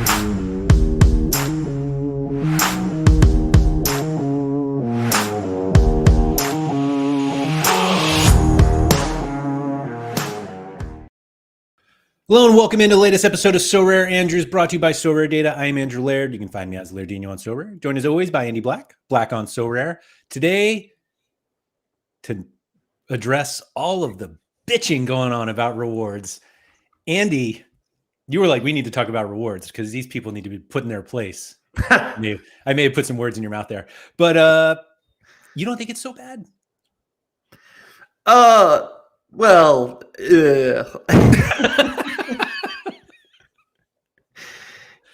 Hello and welcome into the latest episode of SorareAndrews, brought to you by Sorare Data. I am Andrew Laird. You can find me as Lairdinho on Sorare. Joined as always by Andy Black, Black on Sorare. Today, to address all of the bitching going on about rewards, Andy, you were like, we need to talk about rewards because these people need to be put in their place. I may have put some words in your mouth there, but you don't think it's so bad? Well,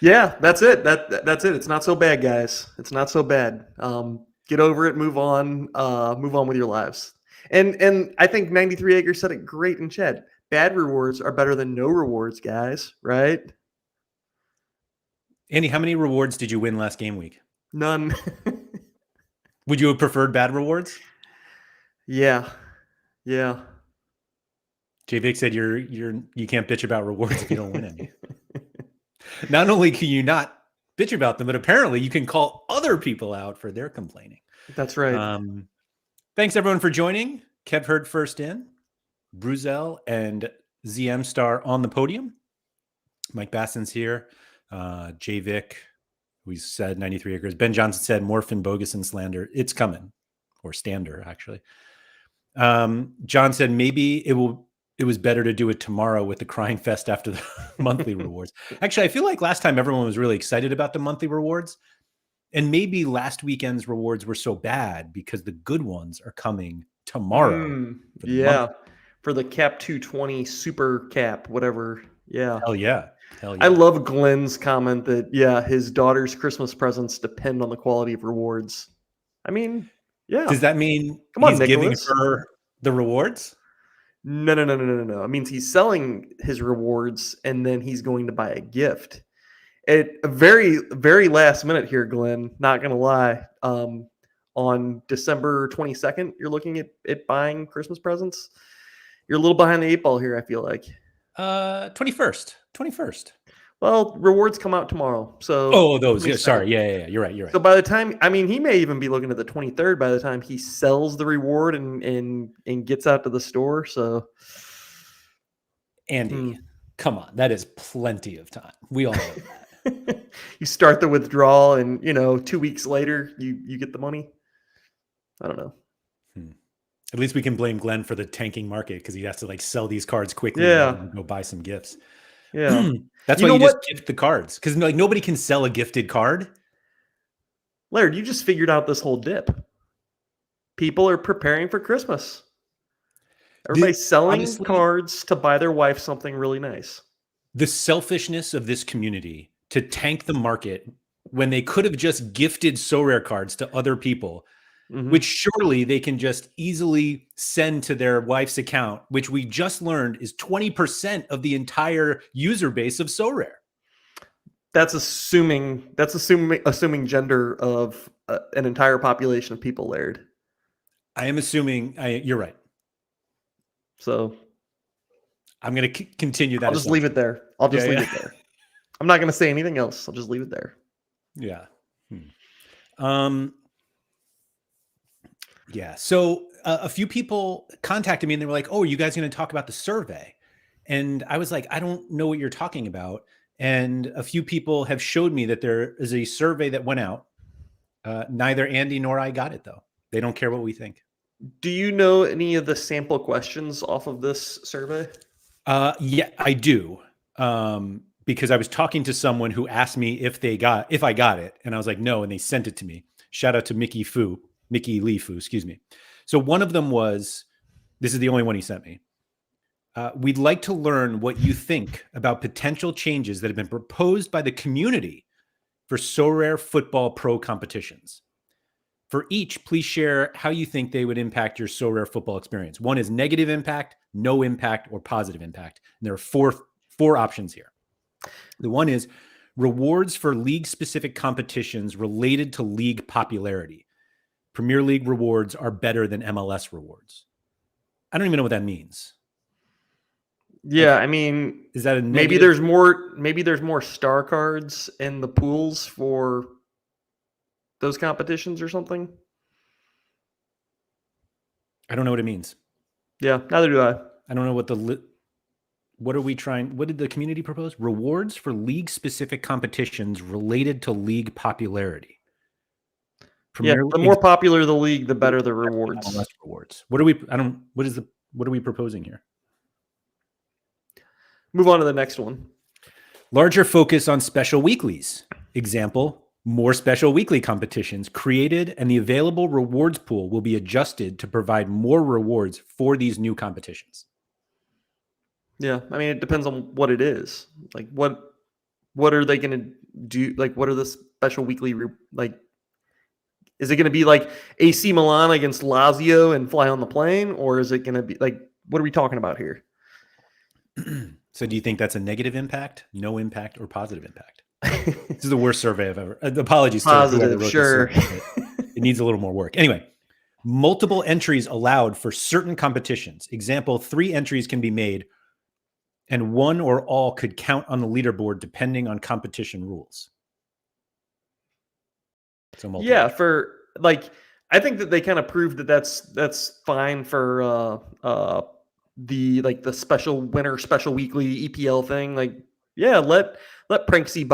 yeah, that's it. That's it. It's not so bad, guys. It's not so bad. Get over it. Move on. Move on with your lives. And I think 93 Acres said it great in chat. Bad rewards are better than no rewards, guys. Right? Andy, how many rewards did you win last game week? None. Would you have preferred bad rewards? Yeah. J-Vic said you can't bitch about rewards if you don't win any. Not only can you not bitch about them, but apparently you can call other people out for their complaining. That's right. Thanks everyone for joining. Kev Hurd first in, Bruzel and ZM Star on the podium. Mike Basson's here. J-Vic, who said 93 Acres. Ben Johnson said Morphin, Bogus, and Slander. It's coming. Or Stander, actually. John said maybe it was better to do it tomorrow with the crying fest after the monthly rewards. Actually, I feel like last time everyone was really excited about the monthly rewards, and maybe last weekend's rewards were so bad because the good ones are coming tomorrow. For the Cap 220 Super Cap, whatever. Yeah. Hell yeah. I love Glenn's comment that, his daughter's Christmas presents depend on the quality of rewards. I mean, yeah. Does that mean he's giving her the rewards? No. It means he's selling his rewards and then he's going to buy a gift. At a very, very last minute here, Glenn, not going to lie. On December 22nd, you're looking at buying Christmas presents. You're a little behind the eight ball here, I feel like. 21st. Well, rewards come out tomorrow. So those. Yeah, sorry. Yeah. You're right. So by the time, he may even be looking at the 23rd by the time he sells the reward and gets out to the store. So, Andy, come on, that is plenty of time. We all know that. You start the withdrawal, and 2 weeks later, you get the money. I don't know. At least we can blame Glenn for the tanking market because he has to sell these cards quickly and go buy some gifts. Yeah. That's why you just gift the cards, because nobody can sell a gifted card. Laird, you just figured out this whole dip. People are preparing for Christmas. Everybody's selling cards to buy their wife something really nice. The selfishness of this community to tank the market when they could have just gifted Sorare cards to other people, which surely they can just easily send to their wife's account, which we just learned is 20% of the entire user base of Sorare. That's assuming gender of an entire population of people, Laird. I am assuming you're right. So I'm going to continue that. I'll just leave it there. Leave it there. I'm not going to say anything else. I'll just leave it there. Yeah. Yeah. So a few people contacted me and they were like, "Oh, are you guys going to talk about the survey?" And I was like, "I don't know what you're talking about." And a few people have showed me that there is a survey that went out. Neither Andy nor I got it, though. They don't care what we think. Do you know any of the sample questions off of this survey? Yeah, I do. Because I was talking to someone who asked me if I got it, and I was like, no, and they sent it to me. Shout out to Mickey Lee Fu, excuse me. So one of them was, this is the only one he sent me. We'd like to learn what you think about potential changes that have been proposed by the community for Sorare Football Pro competitions. For each, please share how you think they would impact your Sorare football experience. One is negative impact, no impact, or positive impact. And there are four options here. The one is rewards for league-specific competitions related to league popularity. Premier League rewards are better than MLS rewards. I don't even know what that means. Yeah, I mean, is that a maybe negative? there's more star cards in the pools for those competitions or something. I don't know what it means. Yeah, neither do I. I don't know what are we trying? What did the community propose? Rewards for league-specific competitions related to league popularity. Yeah, Premier the more popular the league, the better the rewards. MLS rewards. What are we? I don't. What are we proposing here? Move on to the next one. Larger focus on special weeklies. Example: more special weekly competitions created, and the available rewards pool will be adjusted to provide more rewards for these new competitions. Yeah, I mean, it depends on what it is. Like, what are they going to do? Like, what are the special weekly like? Is it going to be like AC Milan against Lazio and fly on the plane, or is it going to be like what are we talking about here? So, do you think that's a negative impact, no impact, or positive impact? This is the worst survey I've ever. Apologies to whoever Positive, wrote sure. this survey. It needs a little more work. Anyway, multiple entries allowed for certain competitions. Example: 3 entries can be made, and one or all could count on the leaderboard depending on competition rules. So Yeah, for like, I think that they kind of proved that that's fine for the special winter special weekly EPL thing. Like, yeah, let Pranksy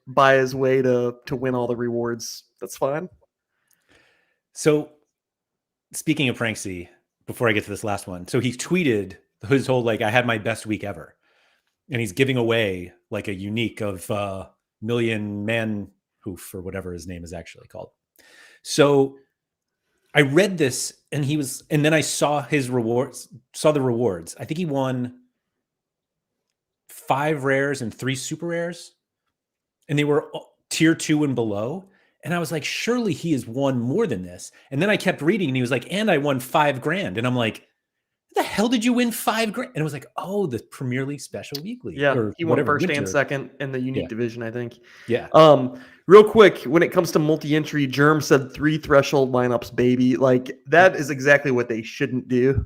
buy his way to win all the rewards. That's fine. So, speaking of Pranksy, before I get to this last one, so he tweeted his whole like, "I had my best week ever," and he's giving away like a unique of Million Man Hoof or whatever his name is actually called. So I read this and then I saw his rewards, saw the rewards. I think he won 5 rares and 3 super rares, and they were tier 2 and below. And I was like, surely he has won more than this. And then I kept reading and he was like, and I won $5,000. And I'm like, the hell did you win $5,000? And it was like, oh, the Premier League Special Weekly. Yeah, Or he won whatever, first winter. and second in the unique division, I think. Yeah. Real quick, when it comes to multi-entry, Germ said 3 threshold lineups, baby. Like, that is exactly what they shouldn't do.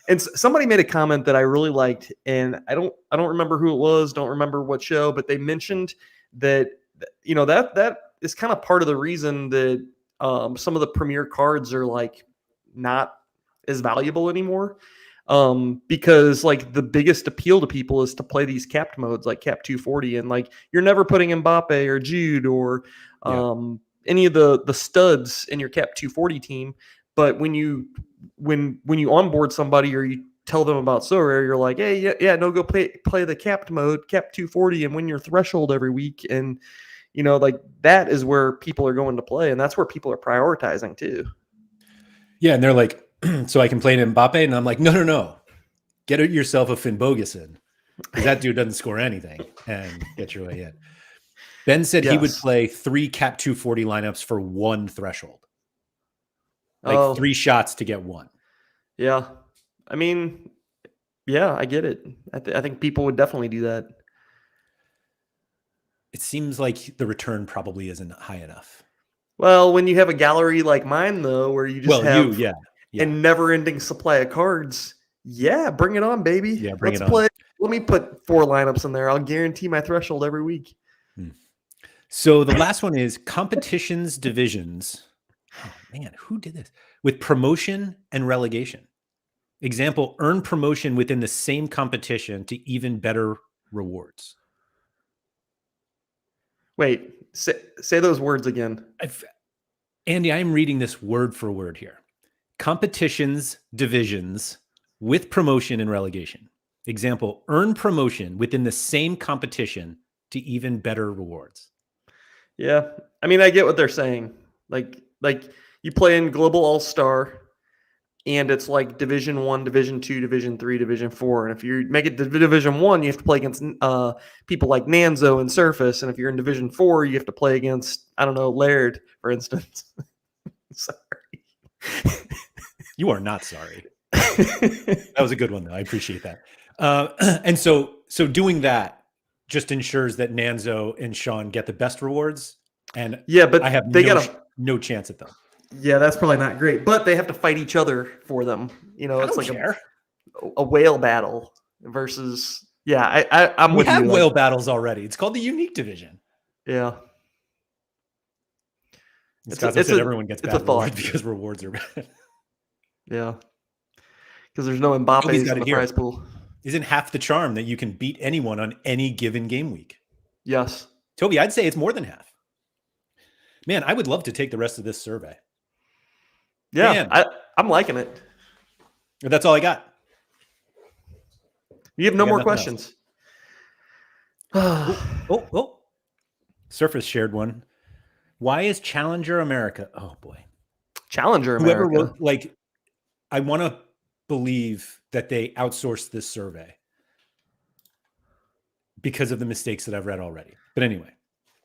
And somebody made a comment that I really liked, and I don't remember who it was, don't remember what show, but they mentioned that that is kind of part of the reason that some of the premier cards are like not as valuable anymore. Because like the biggest appeal to people is to play these capped modes like Cap 240, and like you're never putting Mbappe or Jude or any of the studs in your Cap 240 team. But when you onboard somebody or you tell them about Sorare, you're like, hey, yeah, no, go play the capped mode, Cap 240, and win your threshold every week. And like that is where people are going to play, and that's where people are prioritizing too. Yeah, and they're like, so I can play an Mbappe, and I'm like, no. Get yourself a Finn Bogason, because that dude doesn't score anything, and get your way in. Ben said he would play 3 Cap 240 lineups for 1 threshold. Like 3 shots to get 1. Yeah. I mean, yeah, I get it. I think people would definitely do that. It seems like the return probably isn't high enough. Well, when you have a gallery like mine, though, where you just have a never-ending supply of cards, bring it on, baby. Yeah, Let's play. Let me put 4 lineups in there. I'll guarantee my threshold every week. So the last one is competitions divisions. Oh, man, who did this? With promotion and relegation. Example, earn promotion within the same competition to even better rewards. Wait, say those words again. Andy, I'm reading this word for word here. Competitions divisions with promotion and relegation. Example, earn promotion within the same competition to even better rewards. Yeah. I mean, I get what they're saying. Like you play in Global All-Star and it's like Division 1, Division 2, Division 3, Division 4. And if you make it to Division 1, you have to play against people like Nanzo and Surface. And if you're in Division 4, you have to play against, I don't know, Laird, for instance. Sorry. You are not sorry. That was a good one, though. I appreciate that. And so doing that just ensures that Nanzo and Sean get the best rewards. And but I have no chance at them. Yeah, that's probably not great. But they have to fight each other for them. It's like a whale battle. versus I'm We with have you. whale battles already. It's called the unique division. Yeah. Scott said everyone gets it's a bad rewards thought. because rewards are bad. Yeah. Because there's no Toby's Mbappe's got in it the here. prize pool. Isn't half the charm that you can beat anyone on any given game week? Yes. Toby, I'd say it's more than half. Man, I would love to take the rest of this survey. Yeah, Man. I'm liking it. That's all I got. You have no more questions. Oh. Surface shared one. Why is Challenger America? Oh boy. Challenger America. Whoever wrote, like, I want to believe that they outsourced this survey because of the mistakes that I've read already. But anyway.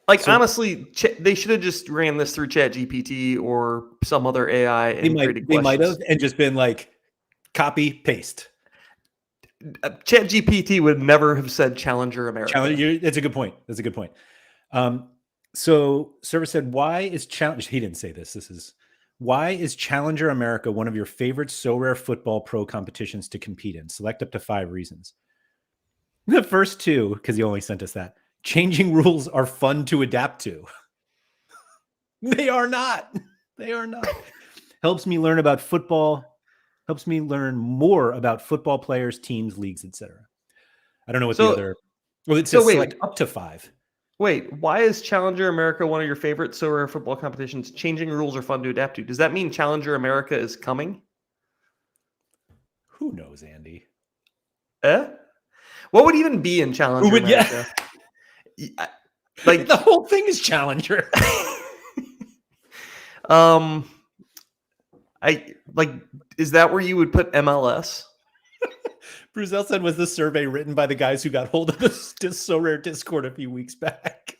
Like, honestly, they should have just ran this through ChatGPT or some other AI and created questions. They might have and just been like, copy, paste. ChatGPT would never have said Challenger America. That's a good point. That's a good point. So Service said, why is Challenger? He didn't say this. Why is Challenger America one of your favorite Sorare football pro competitions to compete in? Select up to 5 reasons. The first 2, because he only sent us that. Changing rules are fun to adapt to. They are not. They are not. Helps me learn about football. Helps me learn more about football players, teams, leagues, etc. I don't know what the other. Well, it says select up to 5. Wait, why is Challenger America one of your favorite Sorare football competitions? Changing rules are fun to adapt to. Does that mean Challenger America is coming? Who knows, Andy? What would even be in Challenger America? Like the whole thing is Challenger. Is that where you would put MLS? Bruzel said, was the survey written by the guys who got hold of this Sorare Discord a few weeks back?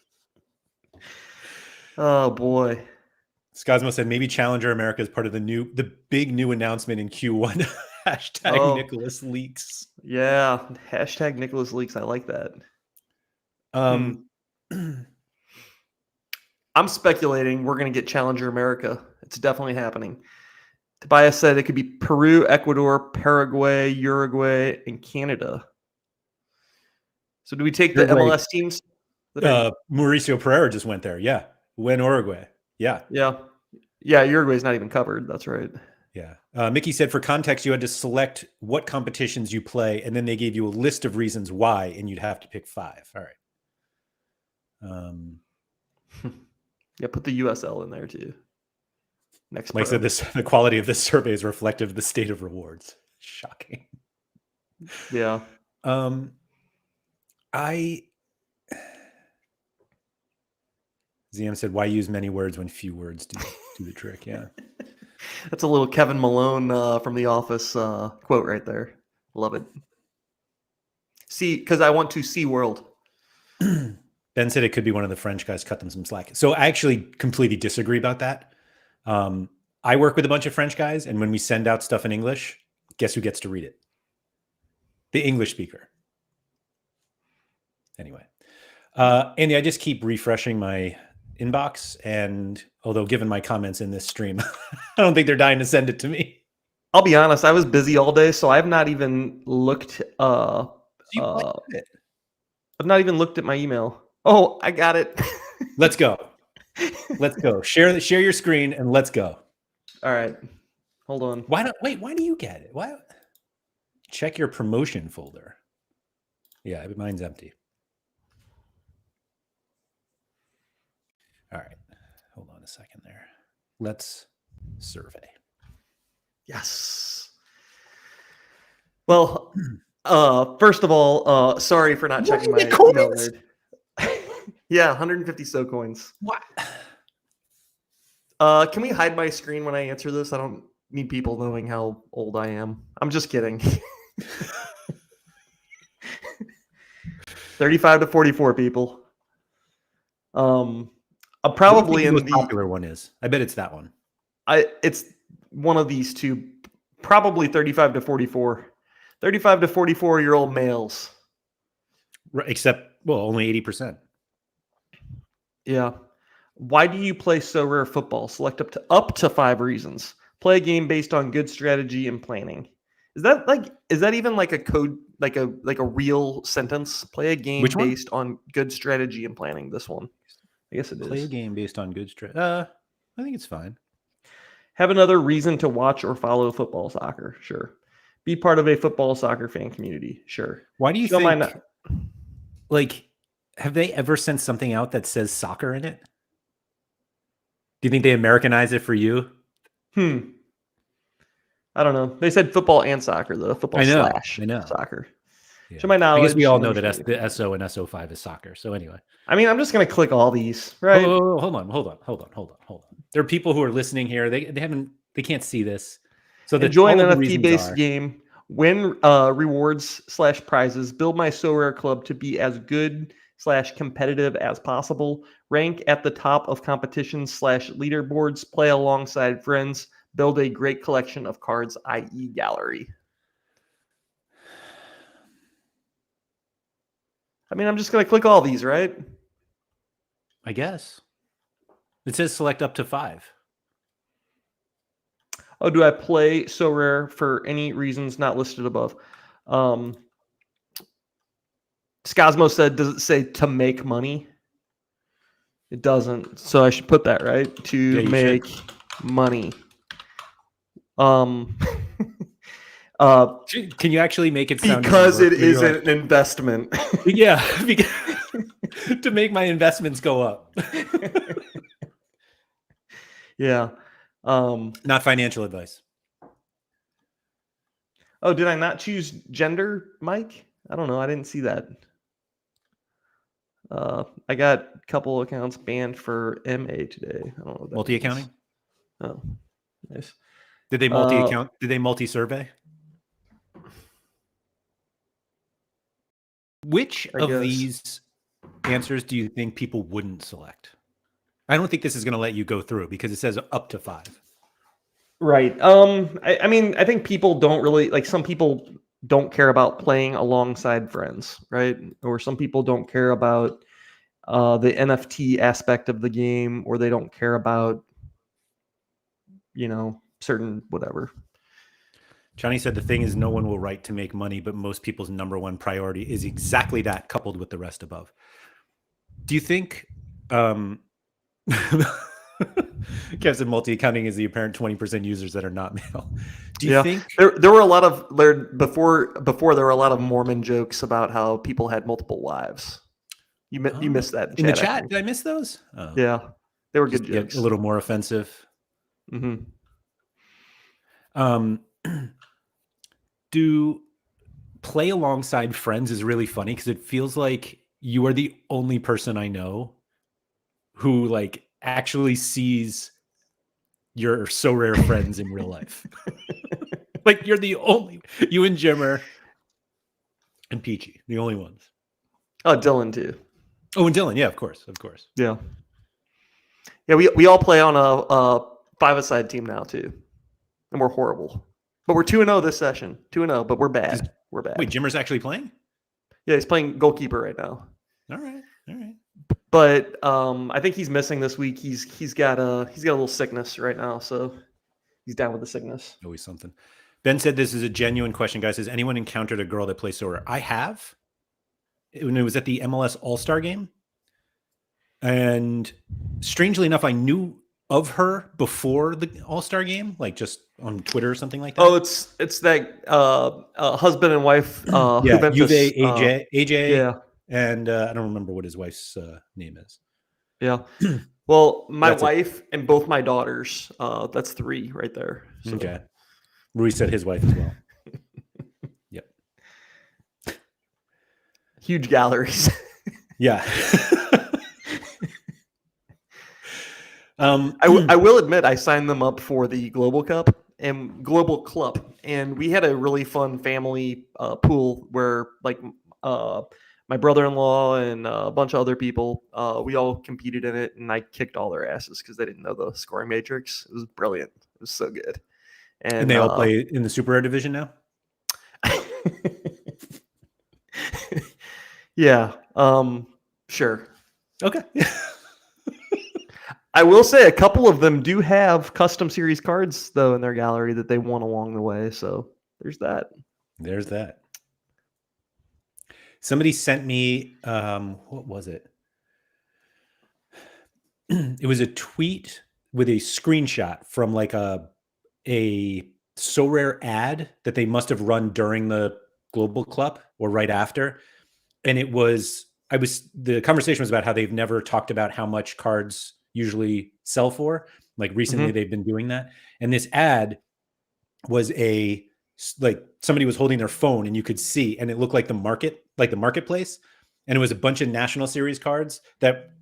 Oh boy. Scosmo said maybe Challenger America is part of the big new announcement in Q1. Hashtag Nicholas Leaks. Yeah. Hashtag Nicholas Leaks. I like that. I'm speculating we're going to get Challenger America. It's definitely happening. Tobias said it could be Peru, Ecuador, Paraguay, Uruguay, and Canada. So do we take the MLS teams? Mauricio Pereira just went there. Yeah. Went Uruguay. Yeah. Yeah. Yeah. Uruguay's not even covered. That's right. Yeah. Mickey said, for context, you had to select what competitions you play, and then they gave you a list of reasons why, and you'd have to pick 5. All right. Yeah, put the USL in there too. Next, Mike said the quality of this survey is reflective of the state of rewards. Shocking. Yeah. ZM said, why use many words when few words do the trick? Yeah. That's a little Kevin Malone from The Office quote right there. Love it. See, because I want to see world. Ben said it could be one of the French guys, cut them some slack. So I actually completely disagree about that. I work with a bunch of French guys, and when we send out stuff in English, guess who gets to read it? The English speaker. Anyway. Andy, I just keep refreshing my inbox, and although given my comments in this stream, I don't think they're dying to send it to me. I'll be honest, I was busy all day, so I've not even looked I've not even looked at my email. Oh, I got it. Let's go. Let's go. Share your screen and let's go. All right. Hold on. Why do you get it? Why? Check your promotion folder. Yeah, mine's empty. All right. Hold on a second there. Let's survey. Yes. Well, first of all, sorry for not checking my email. Yeah, 150 so coins. What? Can we hide my screen when I answer this? I don't need people knowing how old I am. I'm just kidding. 35 to 44 people. I'm probably in the popular one is. I bet it's that one. It's one of these two, probably 35 to 44. 35 to 44-year-old males. Right, except, well, only 80%. Yeah. Why do you play Sorare football? Select up to 5 reasons. Play a game based on good strategy and planning. Is that even like a code, like a real sentence? Play a game Which one? based on good strategy and planning. This one, I guess it is. Play a game based on good strategy. I think it's fine. Have another reason to watch or follow football, soccer. Sure. Be part of a football soccer fan community. Sure. Why do you think? Like, have they ever sent something out that says soccer in it? Do you think they Americanize it for you? I don't know. They said football and soccer, though. Football slash soccer. Yeah. To my knowledge, I guess we all know that the SO and SO5 is soccer. So anyway. I mean, I'm just going to click all these, right? Oh, hold on. There are people who are listening here. They can't see this. So enjoy an NFT-based game, win rewards / prizes, build my Sorare club to be as good / competitive as possible, rank at the top of competitions / leaderboards, play alongside friends, build a great collection of cards, i.e. gallery. I mean, I'm just going to click all these, right? I guess. It says select up to 5. Oh, do I play Sorare for any reasons not listed above? Scosmo said, does it say to make money? It doesn't. So I should put that, right? To make money. Can you actually make it sound because it is an investment? Yeah, to make my investments go up. Yeah. Not financial advice. Oh, did I not choose gender, Mike? I don't know. I didn't see that. I got a couple accounts banned for MA today. I don't know what that multi-accounting. Oh, nice. Did they multi-account? Did they multi-survey? Which of these answers do you think people wouldn't select? I don't think this is going to let you go through because it says up to 5. Right. I mean, I think people don't really like. Some people don't care about playing alongside friends, right? Or some people don't care about the NFT aspect of the game, or they don't care about, certain whatever. Johnny said the thing is no one will write to make money, but most people's number one priority is exactly that, coupled with the rest above. Do you think Kev said multi-accounting is the apparent 20% users that are not male? Do you think there were a lot of before there were a lot of Mormon jokes about how people had multiple wives? You missed that in the chat. Did I miss those? Oh. Yeah, they were good jokes. A little more offensive. Mm-hmm. Do play alongside friends is really funny because it feels like you are the only person I know who like actually sees your Sorare friends in real life. Like you're the only, you and Jimmer and Peachy, the only ones. Oh, Dylan too. Oh, and Dylan, yeah, of course. Yeah, we all play on a 5-a-side team now too, and we're horrible. But we're 2-0 this session. 2-0, but we're bad. We're bad. Wait, Jimmer's actually playing? Yeah, he's playing goalkeeper right now. All right. But I think he's missing this week. He's got a little sickness right now, so he's down with the sickness. Always something. Ben said this is a genuine question, guys. Has anyone encountered a girl that plays Sorare? I have. When it was at the MLS All-Star game. And strangely enough, I knew of her before the All-Star game, like just on Twitter or something like that. Oh, it's that husband and wife. Yeah, Juventus, AJ. Yeah, and I don't remember what his wife's name is. Yeah. Well, my wife and both my daughters. That's 3 right there. So. Okay. Rui said his wife as well. Yep. Huge galleries. Yeah. I will admit I signed them up for the Global Cup and Global Club, and we had a really fun family pool where like my brother-in-law and a bunch of other people, we all competed in it, and I kicked all their asses because they didn't know the scoring matrix. It was brilliant. It was so good. And they all play in the Super Rare division now? Yeah. Sure. Okay. I will say a couple of them do have custom series cards though in their gallery that they won along the way. So there's that. There's that. Somebody sent me, what was it? It was a tweet with a screenshot from like a Sorare ad that they must have run during the Global Club or right after. And the conversation was about how they've never talked about how much cards usually sell for. Like recently they've been doing that. And this ad was like somebody was holding their phone and you could see, and it looked like the marketplace. And it was a bunch of National Series cards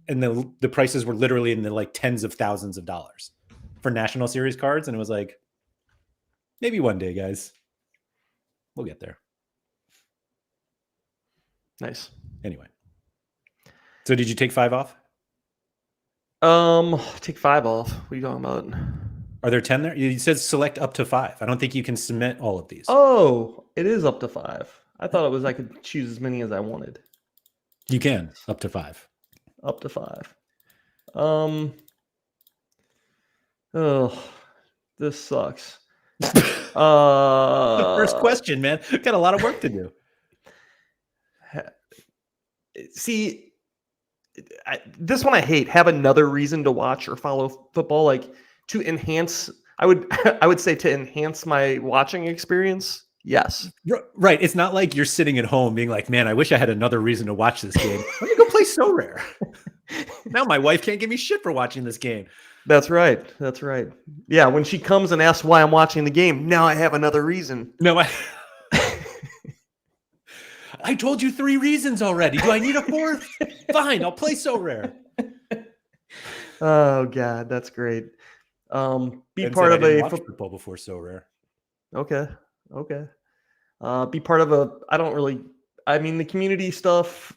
and the prices were literally in the like tens of thousands of dollars for National Series cards. And it was like, maybe one day, guys, we'll get there. Nice. Anyway. So did you take 5 off? Take 5 off. What are you talking about? Are there 10 there? You said select up to 5. I don't think you can submit all of these. Oh, it is up to 5. I thought it was I could choose as many as I wanted. You can, up to 5. Up to 5. Oh, this sucks. The first question, man. Got a lot of work to do. See, this one I hate. Have another reason to watch or follow football, like to enhance. I would say to enhance my watching experience. Yes. Right. It's not like you're sitting at home being like, man, I wish I had another reason to watch this game. Let me go play Sorare. Now my wife can't give me shit for watching this game. That's right. That's right. Yeah. When she comes and asks why I'm watching the game, now I have another reason. No, I told you 3 reasons already. Do I need a 4th? Fine. I'll play Sorare. Oh God, that's great. Be Ben part said of I didn't a watch football before Sorare. Okay. Be part of the community stuff,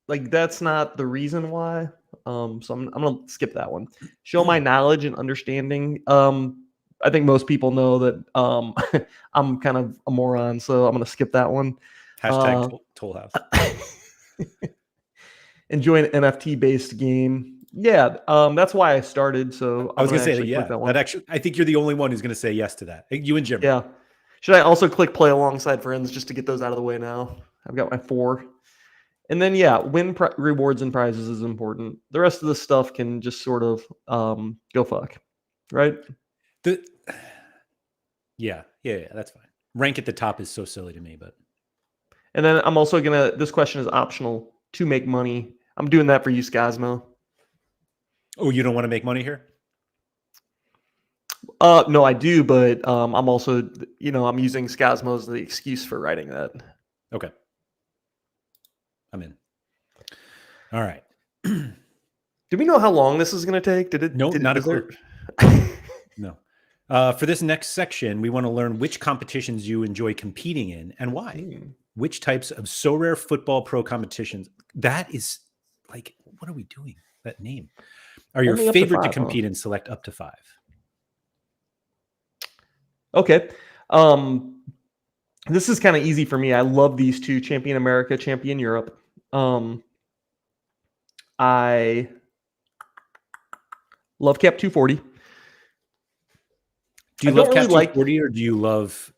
like that's not the reason why. So I'm gonna skip that one. Show my knowledge and understanding. I think most people know that I'm kind of a moron, so I'm gonna skip that one. Hashtag Toll House. Enjoy an NFT based game. Yeah, that's why I started. So I was gonna say, click yeah, that one. I think you're the only one who's gonna say yes to that. You and Jim. Yeah. Should I also click play alongside friends just to get those out of the way now? I've got my 4. And then, yeah, win rewards and prizes is important. The rest of the stuff can just sort of go fuck, right? Yeah, that's fine. Rank at the top is so silly to me, but. And then I'm also this question is optional to make money. I'm doing that for you, Skazmo. Oh, you don't want to make money here? No, I do, but I'm also, I'm using Skazmo as the excuse for writing that. Okay. I'm in. All right. Do we know how long this is going to take? Not a clue. No. For this next section, we want to learn which competitions you enjoy competing in and why. Which types of Sorare Football Pro competitions? That is like, what are we doing? That name. Are your favorite to compete in? Select up to 5. Okay. This is kind of easy for me. I love these 2, Champion America, Champion Europe. I love Cap 240. Do you love Cap 240 or do you love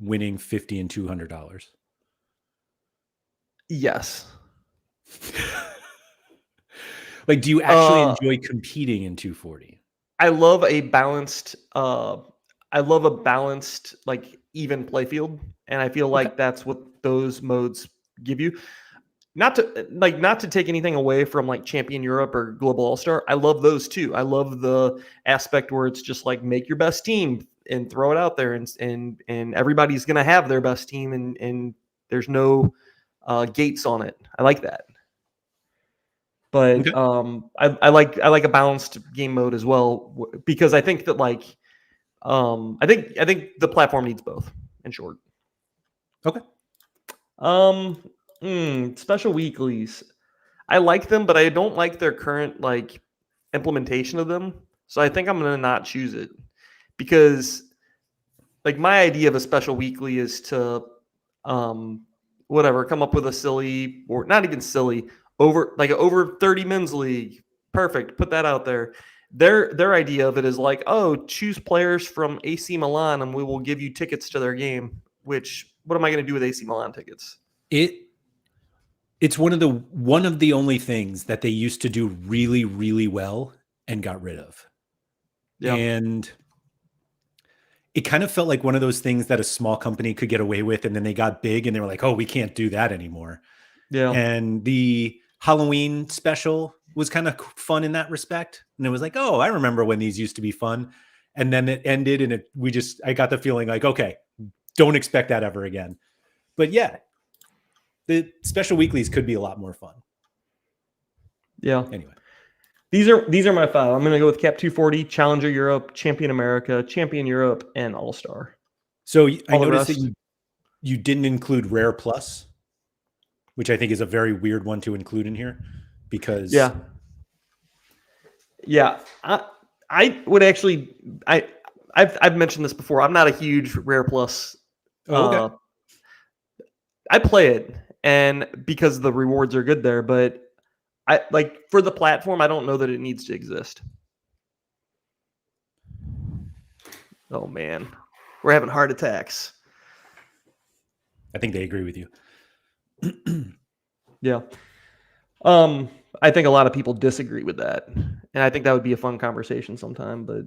winning $50 and $200? Yes. Like, do you actually enjoy competing in 240? I love a balanced like even play field, and I feel like that's what those modes give you. Not to take anything away from like Champion Europe or Global All-Star. I love those too. I love the aspect where it's just like make your best team and throw it out there, and everybody's gonna have their best team, and there's no gates on it. I like that. But I like a balanced game mode as well, because I think that like I think the platform needs both, in short. Okay. Special weeklies. I like them, but I don't like their current like implementation of them. So I think I'm gonna not choose it, because like my idea of a special weekly is to come up with a silly, or not even silly, over 30 men's league. Perfect. Put that out there. Their idea of it is like, oh, choose players from AC Milan and we will give you tickets to their game. which what am I going to do with AC Milan tickets? It's one of the only things that they used to do really, really well and got rid of. Yeah. And it kind of felt like one of those things that a small company could get away with, and then they got big and they were like, oh, we can't do that anymore. Yeah. And the Halloween special was kind of fun in that respect. And it was like, oh, I remember when these used to be fun. And then it ended and I got the feeling like, okay, don't expect that ever again. But yeah, the special weeklies could be a lot more fun. Yeah. Anyway. These are my 5. I'm going to go with Cap 240, Challenger Europe, Champion America, Champion Europe, and All-Star. So I noticed that you didn't include Rare Plus, which I think is a very weird one to include in here because yeah. I would actually I've mentioned this before. I'm not a huge Rare Plus. okay. I play it and because the rewards are good there, but I like for the platform, I don't know that it needs to exist. Oh man, we're having heart attacks. I think they agree with you. Yeah. I think a lot of people disagree with that. And I think that would be a fun conversation sometime, but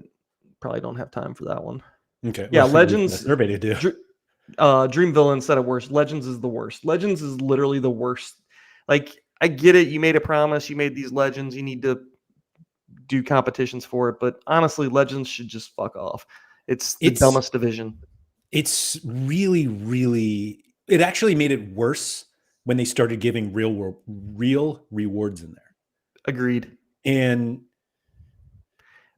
probably don't have time for that one. Okay. Yeah, well, Legends survey to do. Dream Villain said it worse. Legends is the worst. Legends is literally the worst. Like, I get it. You made a promise. You made these Legends. You need to do competitions for it. But honestly, Legends should just fuck off. It's the dumbest division. It's really, really. It actually made it worse when they started giving real rewards in there. Agreed.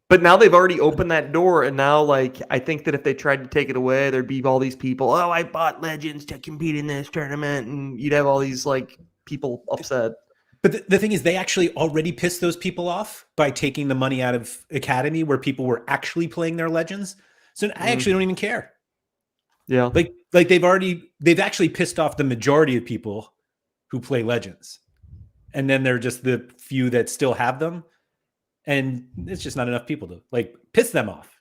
But now they've already opened that door, and now, like, I think that if they tried to take it away, there'd be all these people. Oh, I bought Legends to compete in this tournament, and you'd have all these like people upset. But the thing is, they actually already pissed those people off by taking the money out of Academy, where people were actually playing their Legends. So I actually don't even care. Yeah, like they've actually pissed off the majority of people who play Legends, and then they're just the few that still have them. And it's just not enough people to like piss them off.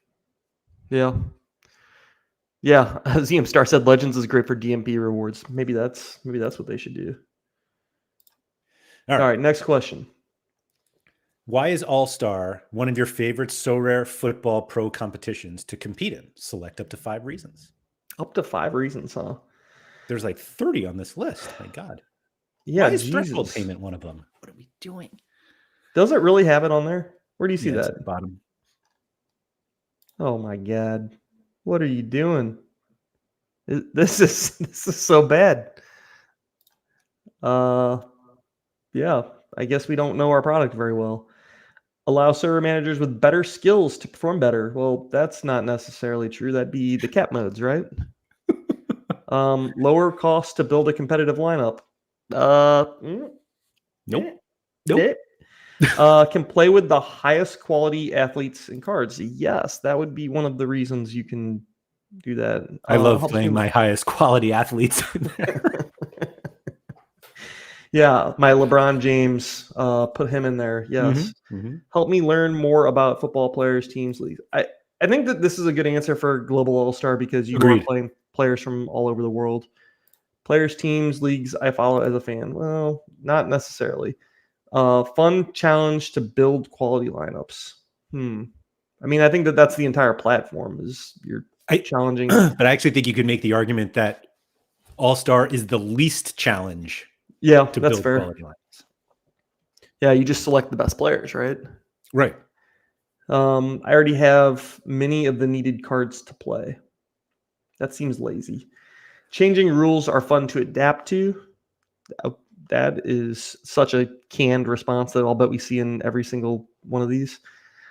Yeah. ZM Star said Legends is great for DNP rewards. Maybe that's what they should do. All right. Next question. Why is All-Star one of your favorite Sorare football pro competitions to compete in? Select up to 5 reasons. Up to 5 reasons, huh? There's like 30 on this list. My God. Yeah. Why is threshold payment one of them? What are we doing? Does it really have it on there? Where do you see that? At the bottom. Oh my God. What are you doing? This is so bad. Yeah, I guess we don't know our product very well. Allow server managers with better skills to perform better. Well, that's not necessarily true. That'd be the cap modes, right? Lower cost to build a competitive lineup. Nope. Can play with the highest quality athletes and cards. Yes, that would be one of the reasons you can do that. I love playing my highest quality athletes in there. Yeah, my LeBron James, put him in there. Yes. Mm-hmm. Help me learn more about football players, teams, leagues. I think that this is a good answer for Global All-Star because you are playing players from all over the world. Players, teams, leagues, I follow as a fan. Well, not necessarily. Fun challenge to build quality lineups. I mean, I think that's the entire platform is you're challenging. But I actually think you could make the argument that All-Star is the least challenge. Yeah, to that's build fair. Quality lineups. Yeah, you just select the best players, right? Right. I already have many of the needed cards to play. That seems lazy. Changing rules are fun to adapt to. That is such a canned response that I'll bet we see in every single one of these.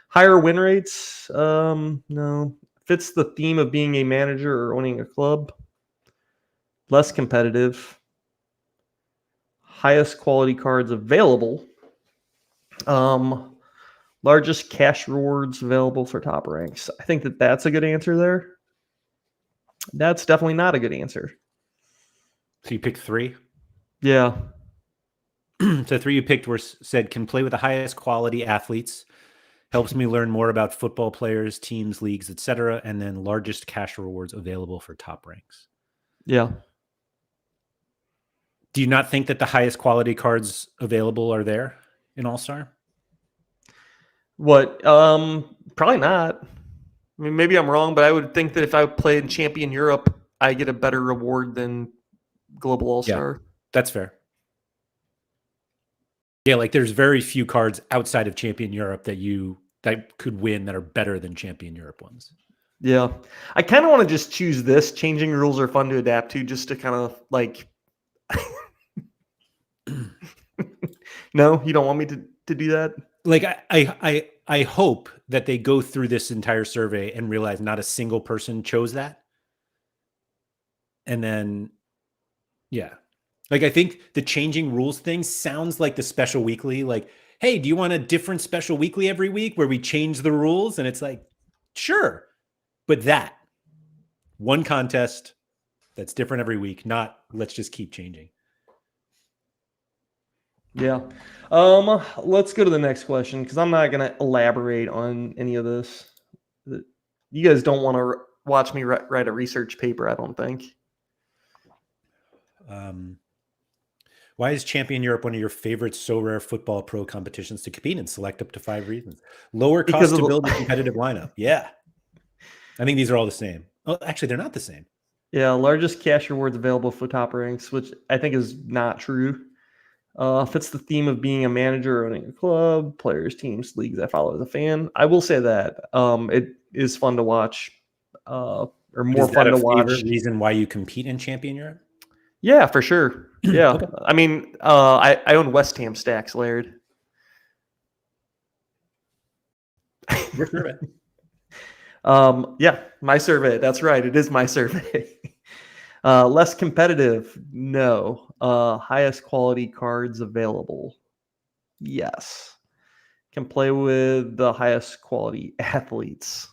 Higher win rates? No. Fits the theme of being a manager or owning a club. Less competitive. Highest quality cards available. Largest cash rewards available for top ranks. I think that's a good answer there. That's definitely not a good answer. So you picked 3? Yeah. So 3 you picked said can play with the highest quality athletes, helps me learn more about football players, teams, leagues, etc., and then largest cash rewards available for top ranks. Yeah. Do you not think that the highest quality cards available are there in All-Star? What? Probably not. I mean, maybe I'm wrong, but I would think that if I played in Champion Europe, I get a better reward than Global All Yeah, Star. that's fair. Yeah, like there's very few cards outside of Champion Europe that could win that are better than Champion Europe ones. Yeah, I kind of want to just choose this. Changing rules are fun to adapt to, just to kind of like. No, you don't want me to do that. Like I hope that they go through this entire survey and realize not a single person chose that. And then, yeah. Like, I think the changing rules thing sounds like the special weekly. Like, hey, do you want a different special weekly every week where we change the rules? And it's like, sure. But that one contest that's different every week, not let's just keep changing. Yeah. Let's go to the next question because I'm not going to elaborate on any of this. You guys don't want to watch me write a research paper, I don't think. Why is Champion Europe one of your favorite Sorare football pro competitions to compete in? Select up to 5 reasons. Lower cost to build a competitive lineup. Yeah. I think these are all the same. Oh, actually, they're not the same. Yeah, largest cash rewards available for top ranks, which I think is not true. Fits the theme of being a manager, owning a club, players, teams, leagues I follow as a fan. I will say that it is fun to watch, or more fun to watch. Reason why you compete in Champion Europe? Yeah, for sure. Yeah, Okay. I mean, I own West Ham stacks, Laird. Your survey. Yeah, my survey. That's right. It is my survey. Less competitive. No. Highest quality cards available. Yes. Can play with the highest quality athletes.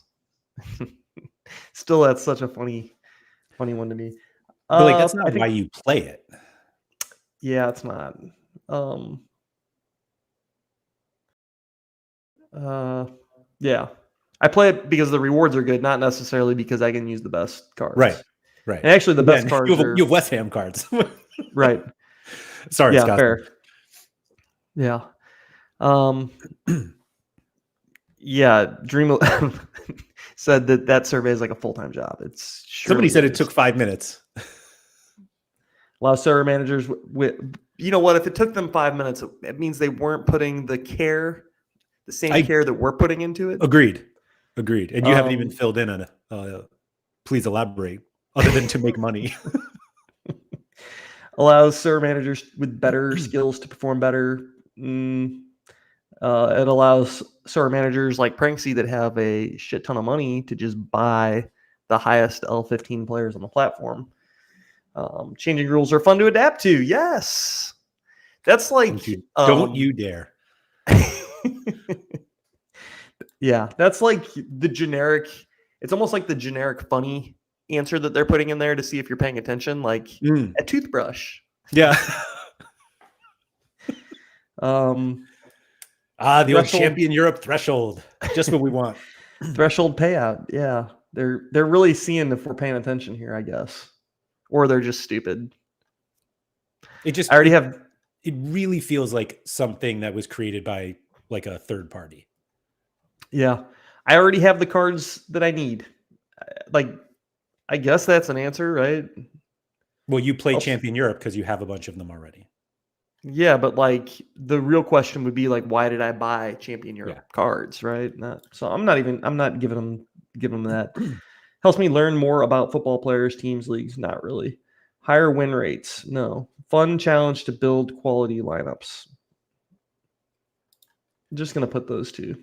Still, that's such a funny one to me. But like, that's not why you play it. Yeah, it's not. Yeah. I play it because the rewards are good, not necessarily because I can use the best cards. Right. Right. And actually, the best cards you have West Ham cards. Right. Sorry, yeah, Scott. Fair. Yeah. Yeah, Dream said that survey is like a full-time job. It's somebody said it took 5 minutes. A lot of server managers you know what? If it took them 5 minutes, it means they weren't putting the same care that we're putting into it. Agreed. And you haven't even filled in on it. Please elaborate, other than to make money. Allows server managers with better skills to perform better. It allows server managers like Pranksy that have a shit ton of money to just buy the highest L15 players on the platform. Changing rules are fun to adapt to. Yes. That's like... Don't you dare. Yeah, that's like the generic... It's almost like the generic funny answer that they're putting in there to see if you're paying attention, like a toothbrush. Yeah. The old Champion Europe threshold. Just what we want. Threshold payout. Yeah. They're really seeing if we're paying attention here, I guess. Or they're just stupid. It really feels like something that was created by like a third party. Yeah. I already have the cards that I need. Like, I guess that's an answer, right? Well, you play Champion Europe because you have a bunch of them already. Yeah, but like the real question would be like, why did I buy Champion Europe cards, right? So I'm not giving them that. Helps me learn more about football players, teams, leagues. Not really. Higher win rates. No. Fun challenge to build quality lineups. I'm just going to put those two.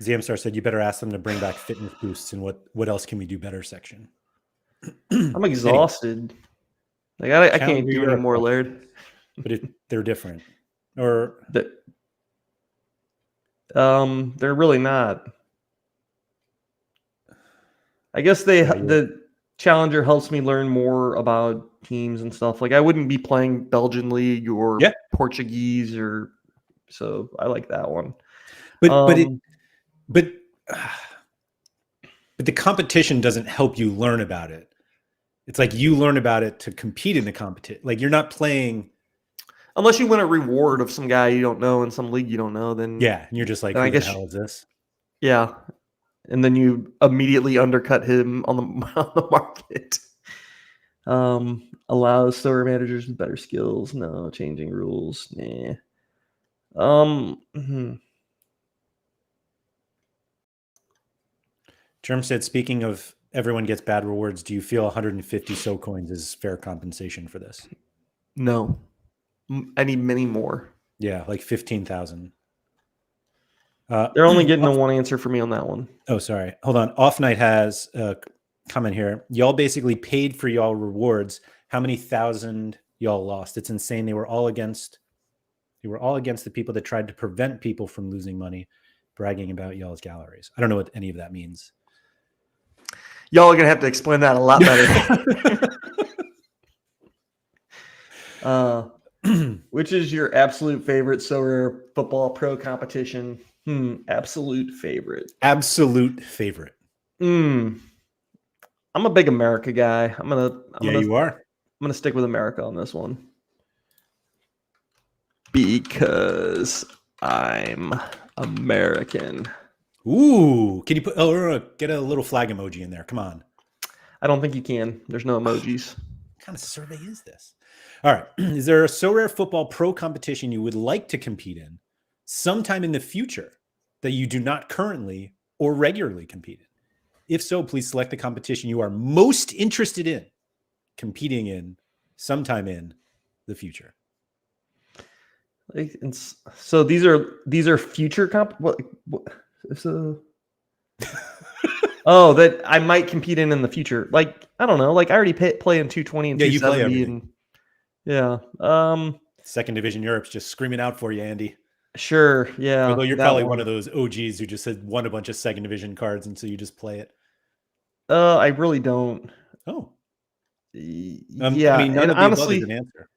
ZMstar said, you better ask them to bring back fitness boosts and what else can we do better section. I'm exhausted. Anyway, I can't do any more, Laird. But they're different. Or they're really not. I guess the Challenger helps me learn more about teams and stuff. Like I wouldn't be playing Belgian League or Portuguese so I like that one. But But the competition doesn't help you learn about it. It's like you learn about it to compete in the competition. Like you're not playing. Unless you win a reward of some guy you don't know in some league you don't know, then Yeah. And you're just like, then who I the guess hell is this? yeah. And then you immediately undercut him on the on the market. Allows Sorare managers with better skills. No, changing rules. Nah. Germ said, speaking of everyone gets bad rewards, do you feel 150 so coins is fair compensation for this? No. I need many more. Yeah, like 15,000. They're only getting the one answer for me on that one. Oh, sorry. Hold on. Off Night has a comment here. Y'all basically paid for y'all rewards. How many thousand y'all lost? It's insane. They were all against the people that tried to prevent people from losing money, bragging about y'all's galleries. I don't know what any of that means. Y'all are gonna have to explain that a lot better. Which is your absolute favorite Sorare football pro competition? Absolute favorite. Absolute favorite. I'm a big America guy. You are. I'm gonna stick with America on this one because I'm American. Ooh, can you put get a little flag emoji in there? Come on. I don't think you can. There's no emojis. What kind of survey is this? All right. Is there a Sorare football pro competition you would like to compete in sometime in the future that you do not currently or regularly compete in? If so, please select the competition you are most interested in competing in sometime in the future. So these are future what so oh, that I might compete in the future. Like, I don't know. Like I already play in 220 and 270 and yeah. Second Division Europe's just screaming out for you, Andy. Sure, yeah. Although you're probably one of those OGs who just had won a bunch of Second Division cards and so you just play it. I really don't. Oh. Yeah, I mean, none of the above is an answer.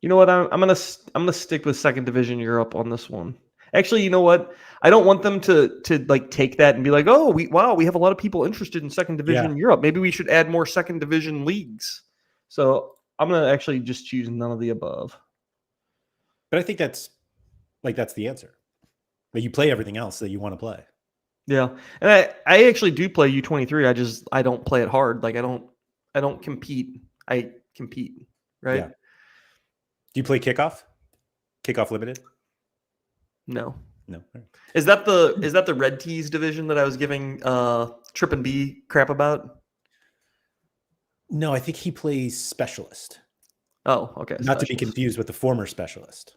You know what? I'm gonna stick with Second Division Europe on this one. Actually, you know what? I don't want them to like take that and be like, oh, we have a lot of people interested in Second Division Europe. Maybe we should add more Second Division leagues. So I'm gonna actually just choose none of the above. But I think that's the answer. But you play everything else that you want to play. Yeah, and I actually do play U23. I don't play it hard. Like I don't compete. I compete, right? Yeah. Do you play Kickoff? Kickoff Limited? No. No. Is that the Red Tees division that I was giving Trip and B crap about? No, I think he plays Specialist. Oh, okay. Not to be confused with the former Specialist.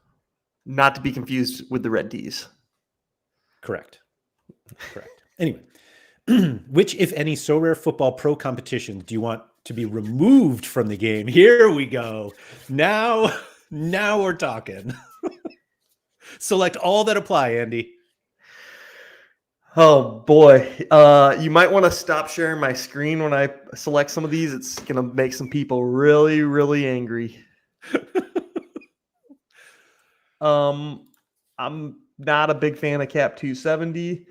Not to be confused with the Red Tees. Correct. Anyway, which, if any, Sorare football pro competitions do you want to be removed from the game? Here we go. Now we're talking. Select all that apply, Andy. Oh boy. You might want to stop sharing my screen when I select some of these. It's gonna make some people really, really angry. I'm not a big fan of Cap 270.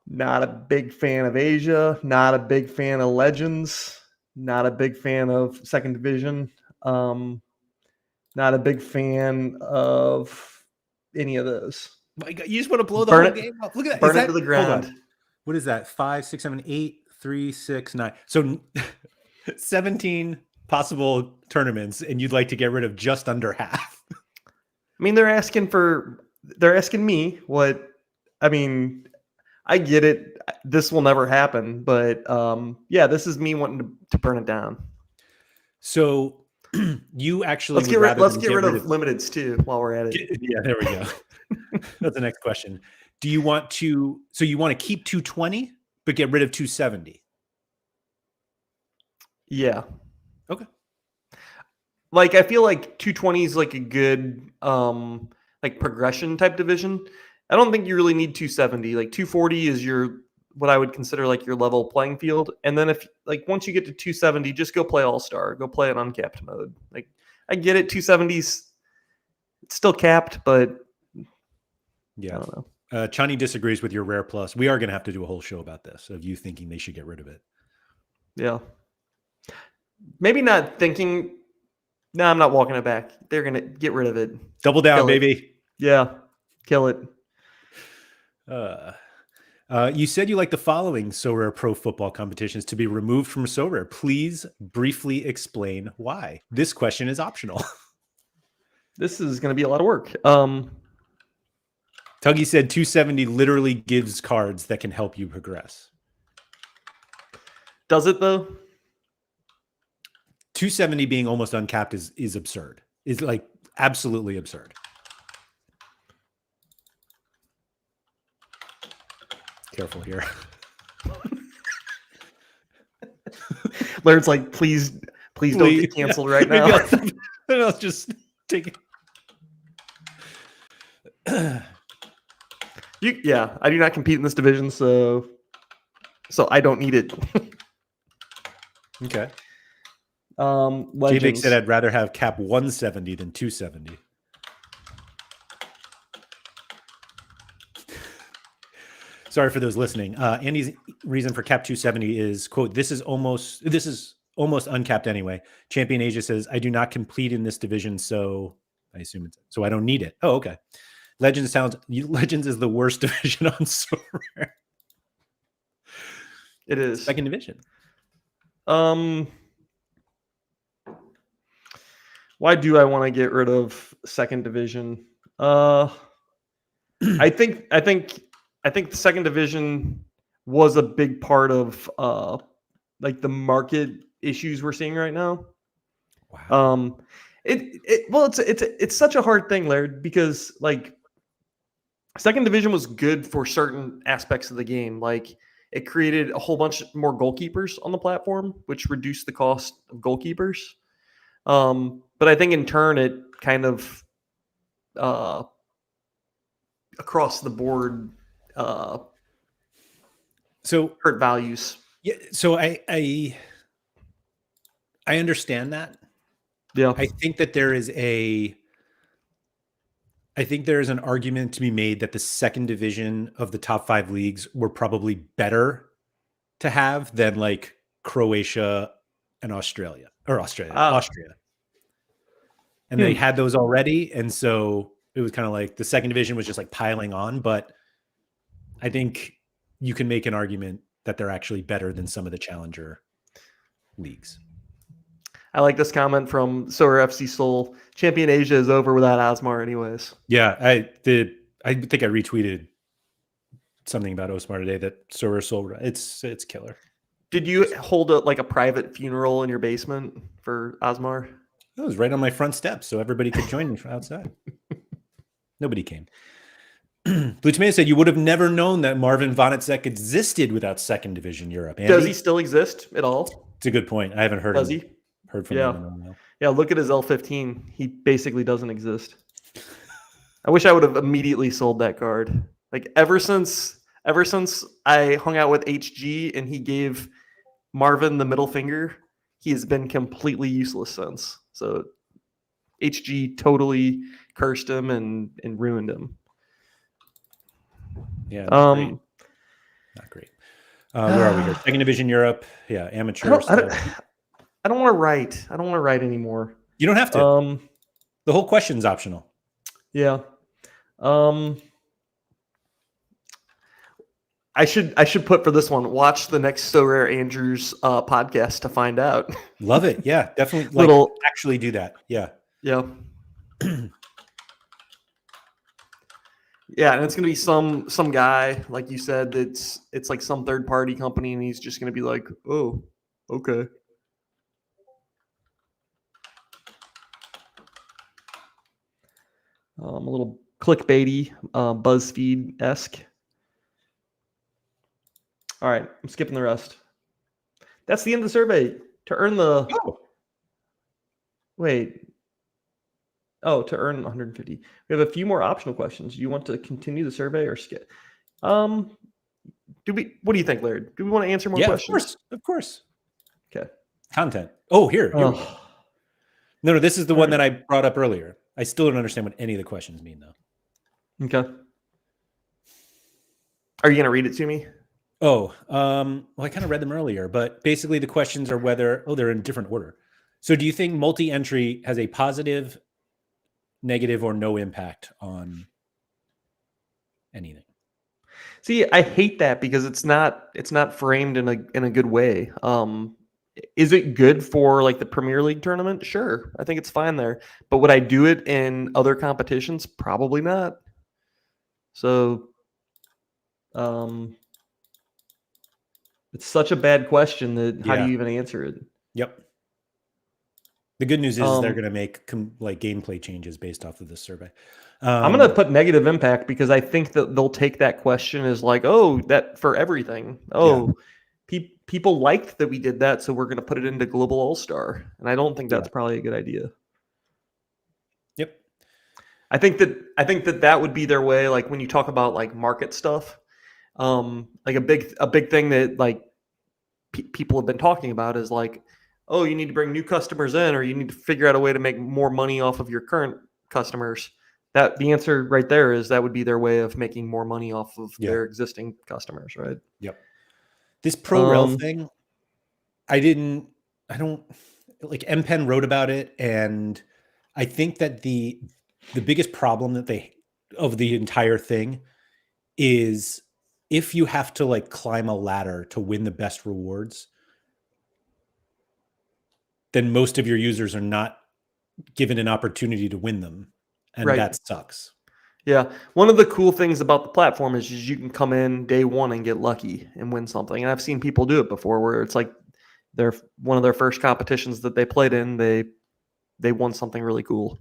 Not a big fan of Asia. Not a big fan of Legends. Not a big fan of Second Division. Not a big fan of any of those. My God, you just want to blow the whole game up. Look at that. Burn it to the ground. What is that? 5, 6, 7, 8, 3, 6, 9. So 17 possible tournaments, and you'd like to get rid of just under half. I mean, they're asking me what. I mean, I get it. This will never happen, but yeah, this is me wanting to burn it down. So you actually let's get rid of limiteds too while we're at it. Yeah, there we go. That's the next question. Do you want to? So you want to keep 220, but get rid of 270? Yeah. Okay. Like I feel like 220 is like a good like progression type division. I don't think you really need 270. Like 240 is what I would consider like your level playing field. And then if like once you get to 270, just go play All-Star. Go play an uncapped mode. Like I get it, 270's it's still capped, but yeah. I don't know. Chani disagrees with your Rare Plus. We are going to have to do a whole show about this, of you thinking they should get rid of it. Yeah. Maybe not thinking, no, I'm not walking it back. They're going to get rid of it. Double down, Kill it. baby. Yeah. Kill it. You said you like the following Sorare Pro Football competitions to be removed from Sorare. Please briefly explain why. This question is optional. This is going to be a lot of work. Tuggy said 270 literally gives cards that can help you progress. Does it though? 270 being almost uncapped is absurd. Is like absolutely absurd. Careful here. Laird's like, please don't get canceled right now. Maybe I'll just take it. Yeah, I do not compete in this division, so I don't need it. Okay. Legends. J-Big said I'd rather have cap 170 than 270. Sorry for those listening. Andy's reason for cap 270 is, quote, this is almost uncapped anyway. Champion Asia says, I do not compete in this division, so I assume it's so I don't need it. Oh, okay. Legends is the worst division on Sorare. It is. Second division. Why do I want to get rid of second division? I think the second division was a big part of like the market issues we're seeing right now. Wow. It's such a hard thing, Laird, because like second division was good for certain aspects of the game. Like it created a whole bunch more goalkeepers on the platform, which reduced the cost of goalkeepers. But I think in turn it kind of across the board so hurt values. Yeah, so I understand that. Yeah. I think that there is an argument to be made that the second division of the top 5 leagues were probably better to have than like Croatia and Austria. And they had those already. And so it was kind of like the second division was just like piling on. But I think you can make an argument that they're actually better than some of the challenger leagues. I like this comment from Sorare FC Soul. Champion Asia is over without Osmar anyways. Yeah, I think I retweeted something about Osmar today that Sorare Soul, it's killer. Did you hold a private funeral in your basement for Osmar? It was right on my front steps, so everybody could join me from outside. Nobody came. Blue Tomato said you would have never known that Marvin Vonacek existed without second division Europe. Andy? Does he still exist at all? It's a good point. I haven't heard Does him. he? Heard from him in a while. Yeah, look at his L15. He basically doesn't exist. I wish I would have immediately sold that card. Like ever since I hung out with HG and he gave Marvin the middle finger, he has been completely useless since. So HG totally cursed him and ruined him. Yeah, not great. Where are we here? Second division Europe. Yeah, amateur. I don't want to write. I don't want to write anymore. You don't have to. The whole question's optional. Yeah. I should put for this one. Watch the next SorareAndrews podcast to find out. Love it. Yeah, definitely. Actually do that. Yeah. Yeah. Yeah, and it's gonna be some guy, like you said, it's like some third party company, and he's just gonna be like, oh, okay. A little clickbaity, BuzzFeed-esque. All right, I'm skipping the rest. That's the end of the survey. To earn the... Oh. Wait. Oh, to earn 150. We have a few more optional questions. Do you want to continue the survey or skip? What do you think, Laird? Do we want to answer more questions? Of course. Okay. Content. Oh, here we go. No, this is the one that I brought up earlier. I still don't understand what any of the questions mean, though. Okay. Are you going to read it to me? Oh, well, I kind of read them earlier, but basically the questions are whether, they're in different order. So do you think multi-entry has a positive, negative, or no impact on anything? See, I hate that because it's not framed in a good way. Is it good for like the Premier League tournament? Sure. I think it's fine there. But would I do it in other competitions? Probably not. So it's such a bad question that how do Yeah. you even answer it? Yep. The good news is they're Um, going to make like gameplay changes based off of this survey. I'm going to put negative impact because I think that they'll take that question as like, oh, that for everything. Oh, people liked that we did that, so we're going to put it into Global All-Star. And I don't think that's probably a good idea. Yep. I think that would be their way. Like when you talk about like market stuff, like a big thing that like people have been talking about is like, oh, you need to bring new customers in, or you need to figure out a way to make more money off of your current customers. That the answer right there is that would be their way of making more money off of their existing customers, right? Yep. This pro rel thing, I don't like MPen wrote about it, and I think that the biggest problem that of the entire thing is if you have to like climb a ladder to win the best rewards, then most of your users are not given an opportunity to win them, and Right. that sucks. Yeah. One of the cool things about the platform is you can come in day one and get lucky and win something. And I've seen people do it before where it's like one of their first competitions that they played in, they won something really cool.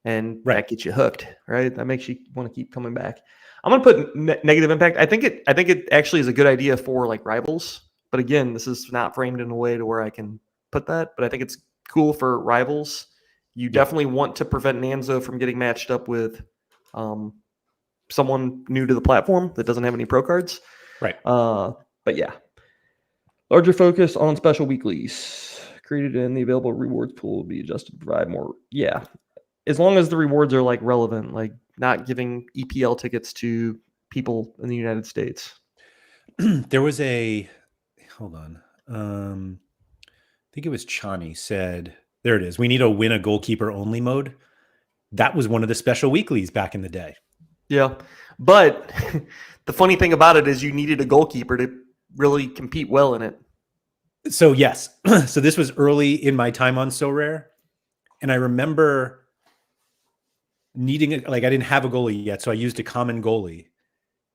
And that gets you hooked, right? That makes you want to keep coming back. I'm going to put negative impact. I think it actually is a good idea for like rivals. But again, this is not framed in a way to where I can put that. But I think it's cool for rivals. You definitely want to prevent Nanzo from getting matched up with someone new to the platform that doesn't have any pro cards. Right. But yeah. Larger focus on special weeklies created in the available rewards pool will be adjusted to provide more. Yeah. As long as the rewards are like relevant, like not giving EPL tickets to people in the United States. There was hold on. I think it was Chani said, there it is. We need a win a goalkeeper only mode. That was one of the special weeklies back in the day. Yeah. But the funny thing about it is you needed a goalkeeper to really compete well in it. So yes. So this was early in my time on Sorare. And I remember needing it. Like I didn't have a goalie yet. So I used a common goalie.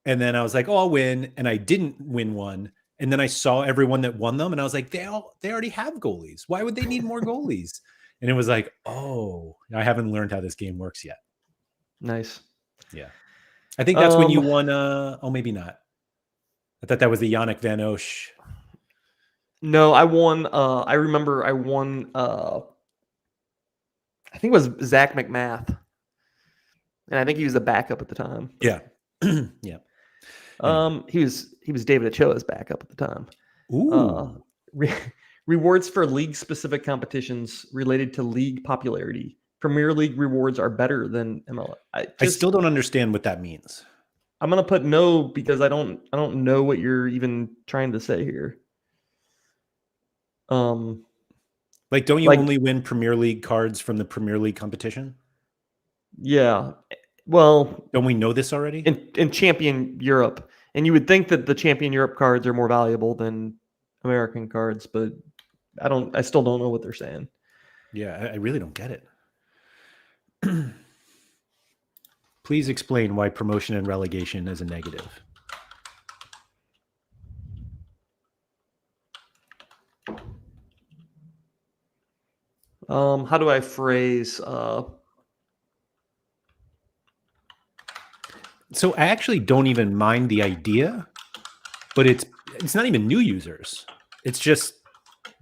And then I was like, oh, I'll win. And I didn't win one. And then I saw everyone that won them. And I was like, they already have goalies. Why would they need more goalies? And it was like, oh, I haven't learned how this game works yet. Nice. Yeah. I think that's when you won. Oh, maybe not. I thought that was the Yannick Van Oesch. No, I won. I remember I won. I think it was Zach McMath. And I think he was the backup at the time. Yeah. Yeah. Anyway. He was David Ochoa's backup at the time. Ooh. Rewards for league-specific competitions related to league popularity. Premier League rewards are better than MLS. I still don't understand what that means. I'm gonna put no because I don't know what you're even trying to say here. Like, don't you only win Premier League cards from the Premier League competition? Yeah. Well, don't we know this already? In Champion Europe, and you would think that the Champion Europe cards are more valuable than American cards, but I still don't know what they're saying. Yeah, I really don't get it. Please explain why promotion and relegation is a negative. How do I phrase? So I actually don't even mind the idea, but it's not even new users. It's just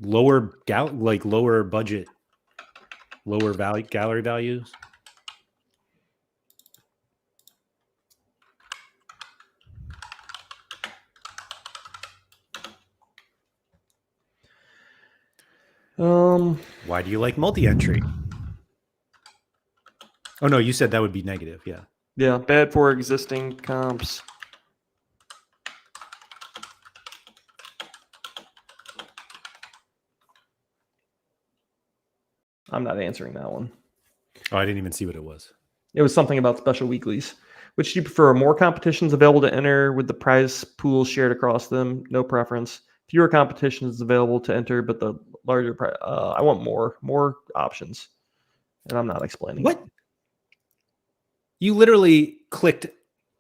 lower budget, lower value gallery values. Why do you like multi-entry? Oh no, you said that would be negative. Yeah. Yeah, bad for existing comps. I'm not answering that one. Oh, I didn't even see what it was. It was something about special weeklies. Which do you prefer? More competitions available to enter with the prize pool shared across them? No preference. Fewer competitions available to enter, but the larger prize. I want more options, and I'm not explaining What? You literally clicked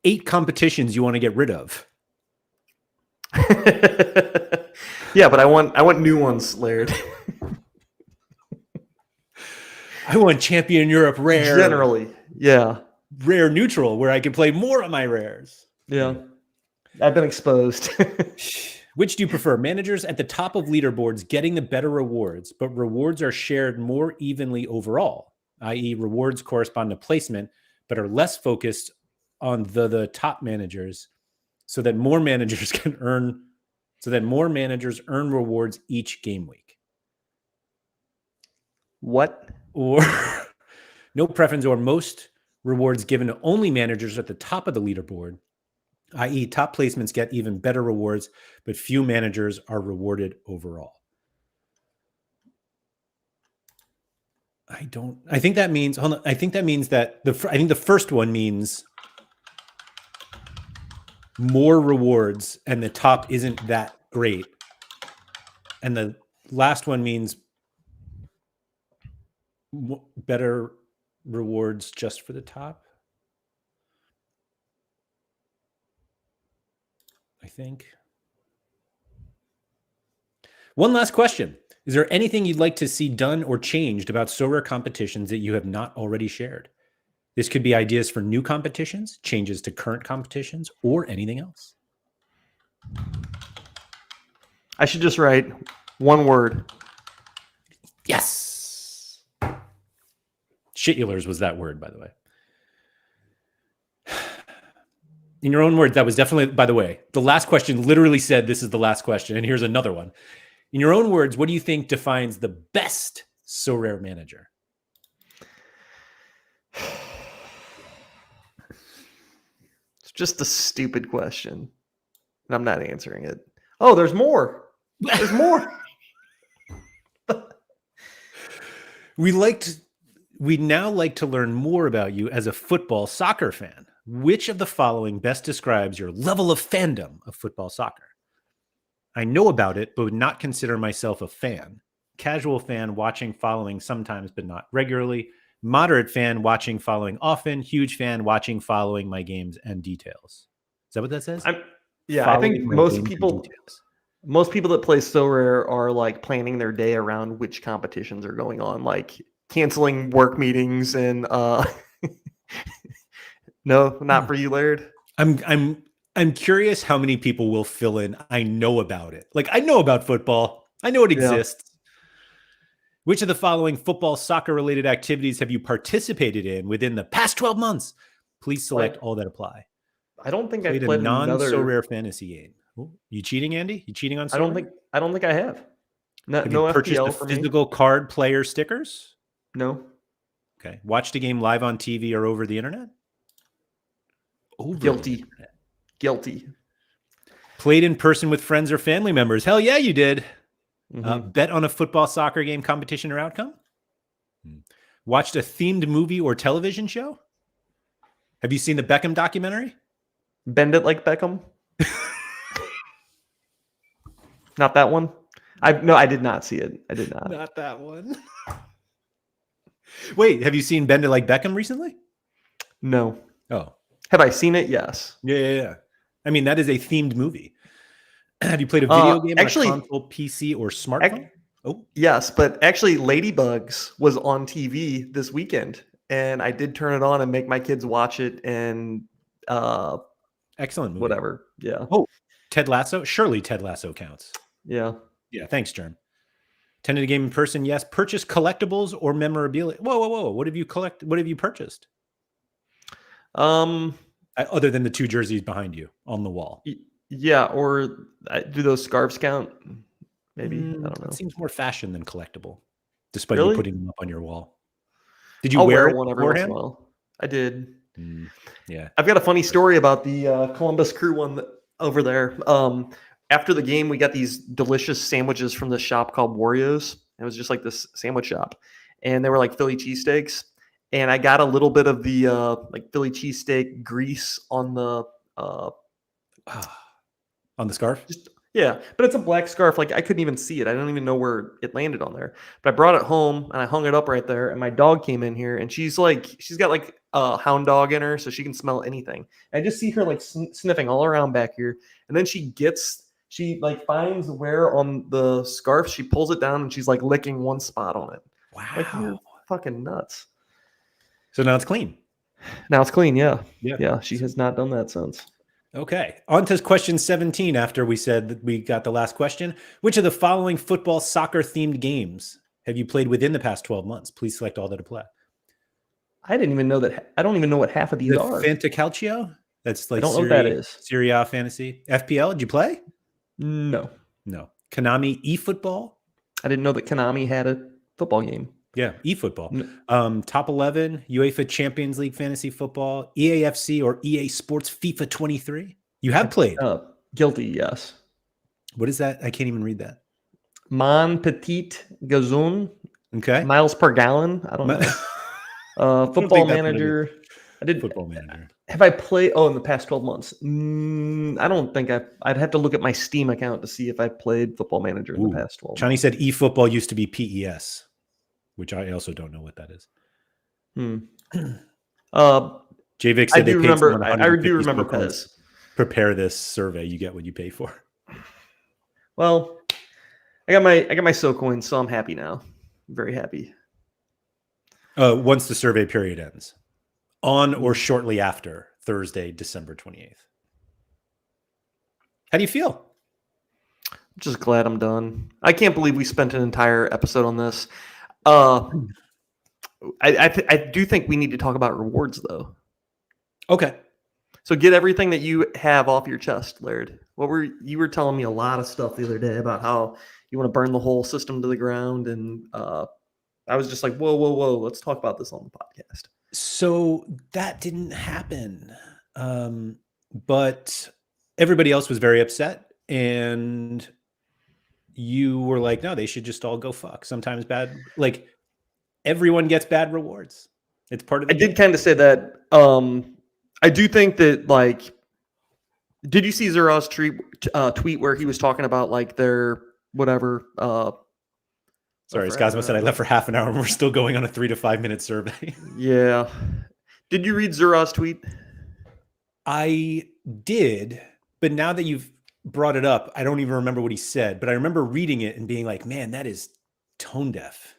8 competitions you want to get rid of. it. Yeah, but I want new ones, Laird. I want Champion Europe Rare. Generally, yeah. Rare neutral, where I can play more of my rares. Yeah. I've been exposed. Which do you prefer? Managers at the top of leaderboards getting the better rewards, but rewards are shared more evenly overall, i.e. rewards correspond to placement, but are less focused on the top managers so that more managers earn rewards each game week. What? Or no preference, or most rewards given to only managers at the top of the leaderboard, i.e. top placements get even better rewards, but few managers are rewarded overall. I think that means that I think the first one means more rewards and the top isn't that great. And the last one means better rewards just for the top. I think. One last question. Is there anything you'd like to see done or changed about Sorare competitions that you have not already shared? This could be ideas for new competitions, changes to current competitions, or anything else. I should just write one word. Yes. Shitulars was that word, by the way. In your own words, that was definitely, by the way, the last question literally said this is the last question. And here's another one. In your own words, what do you think defines the best Sorare manager? It's just a stupid question. And I'm not answering it. Oh, there's more. There's more. We now like to learn more about you as a football soccer fan. Which of the following best describes your level of fandom of football soccer? I know about it, but would not consider myself a fan. Casual fan, watching, following sometimes, but not regularly. Moderate fan, watching, following often. Huge fan, watching, following my games and details. Is that what that says? I think most people that play Sorare are like planning their day around which competitions are going on, like canceling work meetings and no, not for you, Laird. I'm curious how many people will fill in. I know about it. Like, I know about football. I know it exists. Which of the following football, soccer related activities have you participated in within the past 12 months? Please select all that apply. I don't think Played I've played a non-Sorare fantasy game. Ooh, you cheating, Andy? You cheating on Sorare? I don't think I have. Have No you purchased FPL the for me. physical card player stickers? No. Okay. Watched a game live on TV or over the internet? Guilty. Guilty. Played in person with friends or family members? Hell yeah, you did. Mm-hmm. Bet on a football, soccer game, competition, or outcome? Watched a themed movie or television show? Have you seen the Beckham documentary? Bend it like Beckham? Not that one? I did not see it. I did not. Not that one. Wait, have you seen Bend It Like Beckham recently? No. Oh. Have I seen it? Yes. Yeah. I mean, that is a themed movie. Have you played a video game on a console, PC, or smartphone? Yes, but actually Ladybugs was on TV this weekend, and I did turn it on and make my kids watch it, and excellent movie. Whatever. Yeah. Oh, Ted Lasso? Surely Ted Lasso counts. Yeah. Yeah, thanks, Germ. Attended a game in person, yes. Purchase collectibles or memorabilia. Whoa. What have you purchased? Other than the 2 jerseys behind you on the wall. Yeah, or do those scarves count? Maybe. I don't know. It seems more fashion than collectible, despite you putting them up on your wall. Did you I'll wear one every once in a while? I did. Yeah. I've got a funny story about the Columbus Crew one over there. After the game, we got these delicious sandwiches from this shop called Wario's. It was just like this sandwich shop. and they were like Philly cheesesteaks. And I got a little bit of the like Philly cheesesteak grease on the On the scarf? yeah, but it's a black scarf. Like I couldn't even see it. I don't even know where it landed on there. But I brought it home and I hung it up right there. And my dog came in here and she's got like a hound dog in her, so she can smell anything. I just see her like sniffing all around back here. And then she like finds where on the scarf, she pulls it down and she's like licking one spot on it. Wow. Like you're fucking nuts. So now it's clean. Now it's clean. Yeah. Yeah. Yeah. She has not done that since. Okay. On to question 17 after we said that we got the last question. Which of the following football soccer themed games have you played within the past 12 months? Please select all that apply. I didn't even know that. I don't even know what half of these are. Fantacalcio? That's like I don't know what that is. Serie A fantasy. FPL, did you play? No. No. Konami eFootball? I didn't know that Konami had a football game. Yeah, eFootball. Top 11, UEFA Champions League Fantasy Football, EAFC or EA Sports FIFA 23. You have played. Guilty, yes. What is that? I can't even read that. Mon Petit Gazon. Okay. Miles per gallon. I don't know. Football Manager. I did. Football Manager. Have I played? Oh, in the past 12 months. I don't think I'd have to look at my Steam account to see if I played Football Manager in the past 12 months. Johnny said eFootball used to be PES, which I also don't know what that is. JVic said I do remember Pez. Prepare this survey. You get what you pay for. Well, I got my SO coins, so I'm happy now. I'm very happy. Once the survey period ends, on or shortly after Thursday, December 28th. How do you feel? I'm just glad I'm done. I can't believe we spent an entire episode on this. I do think we need to talk about rewards, though. Okay. So get everything that you have off your chest, Laird. You were telling me a lot of stuff the other day about how you want to burn the whole system to the ground, and I was just like, whoa, let's talk about this on the podcast. So that didn't happen, but everybody else was very upset, and you were like, no, they should just all go fuck. Sometimes everyone gets bad rewards. It's part of the game. Did kind of say that. I do think that, did you see Zera's tweet where he was talking about their whatever? Sorry, Skazma said I left for half an hour and we're still going on a 3 to 5 minute survey. Yeah. Did you read Zera's tweet? I did, but now that you've brought it up, I don't even remember what he said, but I remember reading it and being like, man, that is tone deaf.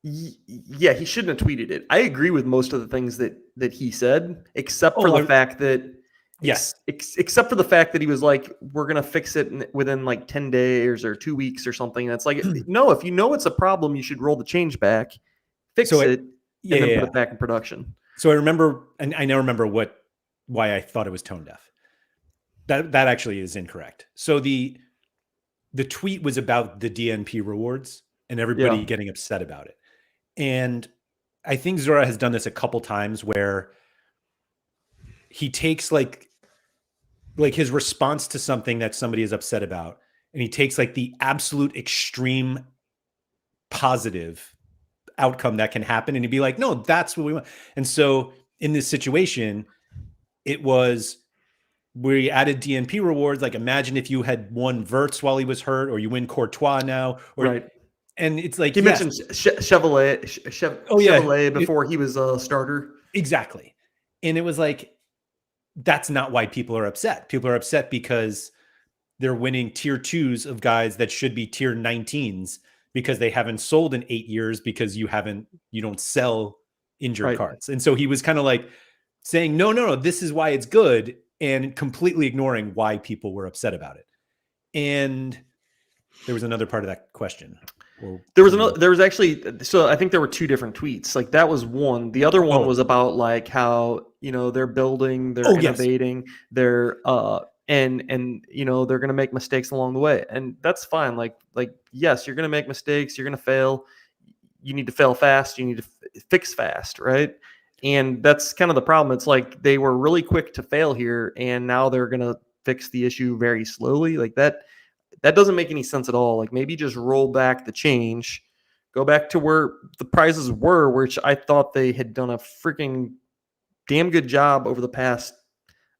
Yeah, he shouldn't have tweeted it. I agree with most of the things that he said, except for the fact that except for the fact that he was like, we're gonna fix it within 10 days or 2 weeks or something. That's like, no, if you know it's a problem, you should roll the change back, fix it, and then put it back in production. So I remember, and I now remember why I thought it was tone deaf. That actually is incorrect. So the tweet was about the DNP rewards and everybody getting upset about it. And I think Zora has done this a couple times where he takes like his response to something that somebody is upset about, and he takes the absolute extreme positive outcome that can happen, and he'd be like, no, that's what we want. And so in this situation, it was we added DNP rewards. Like, imagine if you had won Verts while he was hurt, or you win Courtois now, or right. And it's like he mentioned Chevrolet before he was a starter. Exactly. And it was like, that's not why people are upset. People are upset because they're winning tier 2s of guys that should be tier 19s because they haven't sold in 8 years because you don't sell injured cards. And so he was kind of like saying, no, this is why it's good, and completely ignoring why people were upset about it. And there was another part of that question. There was actually, so I think there were 2 different tweets. That was one. The other one was about how, they're building, they're innovating, they're and they're going to make mistakes along the way. And that's fine. Yes, you're going to make mistakes, you're going to fail. You need to fail fast, you need to fix fast, right? And that's kind of the problem. It's like they were really quick to fail here, and now they're going to fix the issue very slowly. That doesn't make any sense at all. Maybe just roll back the change, Go back to where the prizes were, which I thought they had done a freaking damn good job over the past,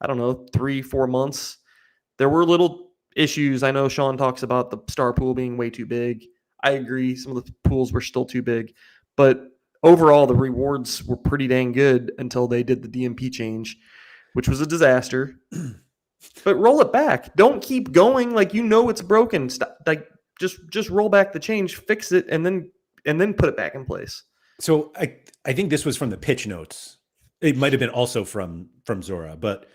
I don't know, 3-4 months. There were little issues. I know Sean talks about the star pool being way too big. I agree. Some of the pools were still too big. But overall, the rewards were pretty dang good until they did the DNP change, which was a disaster. But roll it back. Don't keep going like you know it's broken. Stop, like just roll back the change, fix it, and then put it back in place. So I think this was from the pitch notes. It might have been also from Zora, but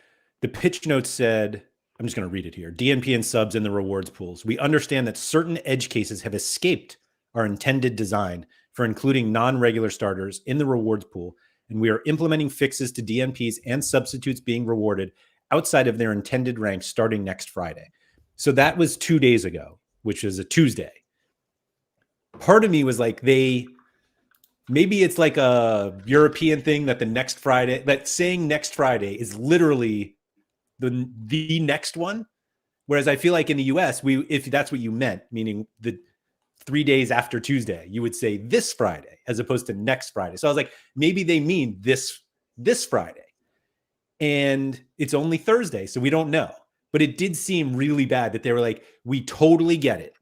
the pitch notes said, I'm just going to read it here. DNP and subs in the rewards pools. We understand that certain edge cases have escaped our intended design for including non-regular starters in the rewards pool, and we are implementing fixes to DNPs and substitutes being rewarded outside of their intended ranks starting next Friday. So that was 2 days ago, which is a Tuesday. Part of me was like, maybe it's like a European thing that the next Friday, that saying next Friday is literally the next one. Whereas I feel like in the US, if that's what you meant, meaning the 3 days after Tuesday, you would say this Friday as opposed to next Friday. So I was like, maybe they mean this Friday. And it's only Thursday, so we don't know. But it did seem really bad that they were like, we totally get it.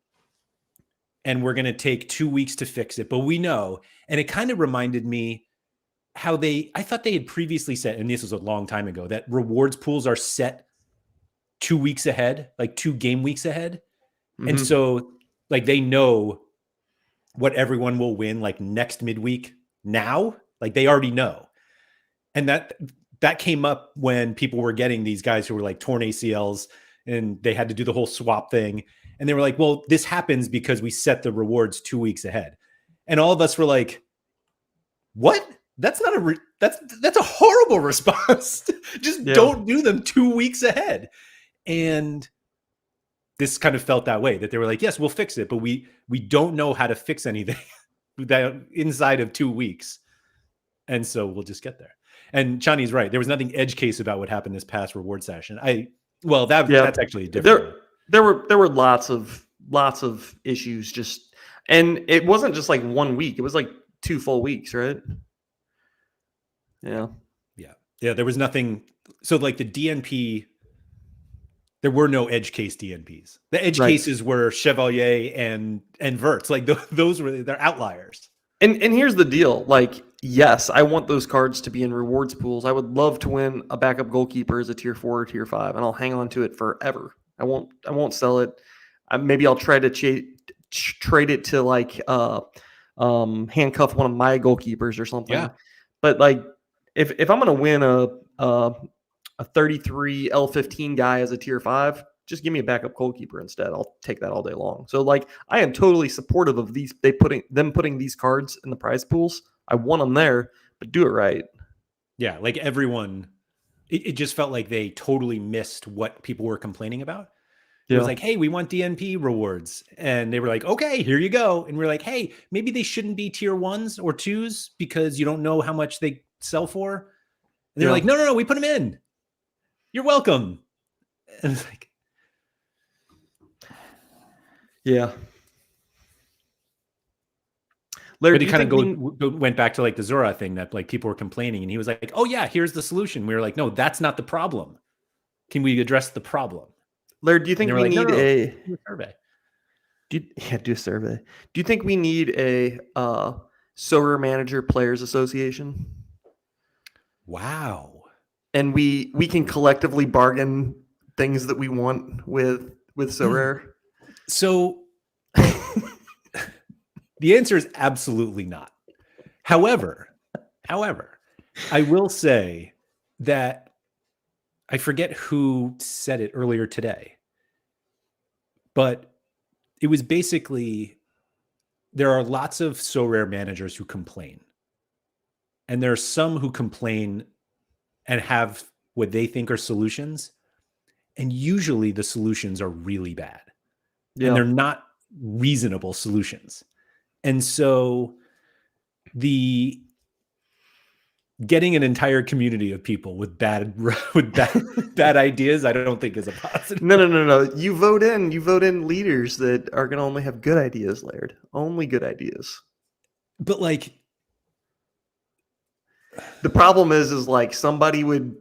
And we're going to take 2 weeks to fix it. But we know. And it kind of reminded me how I thought they had previously said, and this was a long time ago, that rewards pools are set 2 weeks ahead, like 2 game weeks ahead. Mm-hmm. And so like they know what everyone will win like next midweek now. Like they already know. And that came up when people were getting these guys who were like torn ACLs and they had to do the whole swap thing. And they were like, well, this happens because we set the rewards 2 weeks ahead. And all of us were like, what? That's not that's a horrible response. Just don't do them 2 weeks ahead. And this kind of felt that way, that they were like, yes, we'll fix it, but we don't know how to fix anything that inside of 2 weeks. And so we'll just get there. And Chani's right. There was nothing edge case about what happened this past reward session. That's actually different. There were lots of issues just, and it wasn't just like 1 week. It was like 2 full weeks, right? Yeah. There was nothing. So like the DNP, there were no edge case DNPs. The edge cases were Chevalier and Verts. Like those were they're outliers. And here's the deal. Like, yes, I want those cards to be in rewards pools. I would love to win a backup goalkeeper as a tier 4 or tier 5, and I'll hang on to it forever. I won't sell it. Maybe I'll try to trade it to like handcuff one of my goalkeepers or something. Yeah. But like if I'm gonna win a 33 L15 guy as a tier 5, just give me a backup goalkeeper instead. I'll take that all day long. So like I am totally supportive of putting these cards in the prize pools. I want them there, but do it right. Yeah, like everyone, it just felt like they totally missed what people were complaining about. It was like, hey, we want DNP rewards. And they were like, okay, here you go. And we're like, hey, maybe they shouldn't be tier 1s or 2s because you don't know how much they sell for. And they're like, no, we put them in. You're welcome. And it's like, yeah. But he kind of went back to like the Zora thing that like people were complaining, and he was like, oh yeah, here's the solution. We were like, no, that's not the problem. Can we address the problem? Laird, do you think we need a survey? Do a survey. Do you think we need a Sorare Manager Players Association? Wow. And we can collectively bargain things that we want with Sorare? So the answer is absolutely not. However, I will say that I forget who said it earlier today, but it was basically there are lots of Sorare managers who complain. And there are some who complain and have what they think are solutions. And usually the solutions are really bad. Yeah. And they're not reasonable solutions. And so getting an entire community of people with bad ideas, I don't think is a positive. No. You vote in leaders that are going to only have good ideas, Laird. Only good ideas. But like, the problem is like somebody would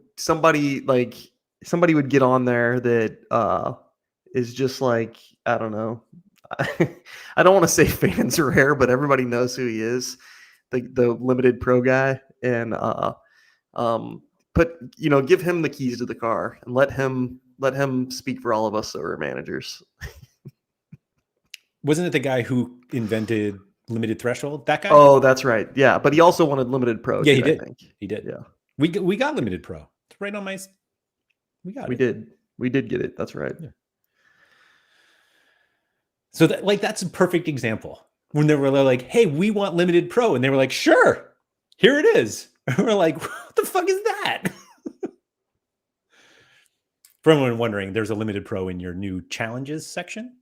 get on there that is just like, I don't know. I don't want to say fans are rare, but everybody knows who he is, the limited pro guy, and give him the keys to the car and let him speak for all of us Sorare managers. wasn't it the guy who invented limited threshold? That guy? Oh, that's right. Yeah, but he also wanted limited pro. Yeah, too, he did. I think. He did. Yeah, we got limited pro. It's right on my. We got it. We did get it. That's right. Yeah. So that's a perfect example when they were like, "Hey, we want limited pro," and they were like, "Sure, here it is." And we're like, "What the fuck is that?" For anyone wondering, there's a limited pro in your new challenges section.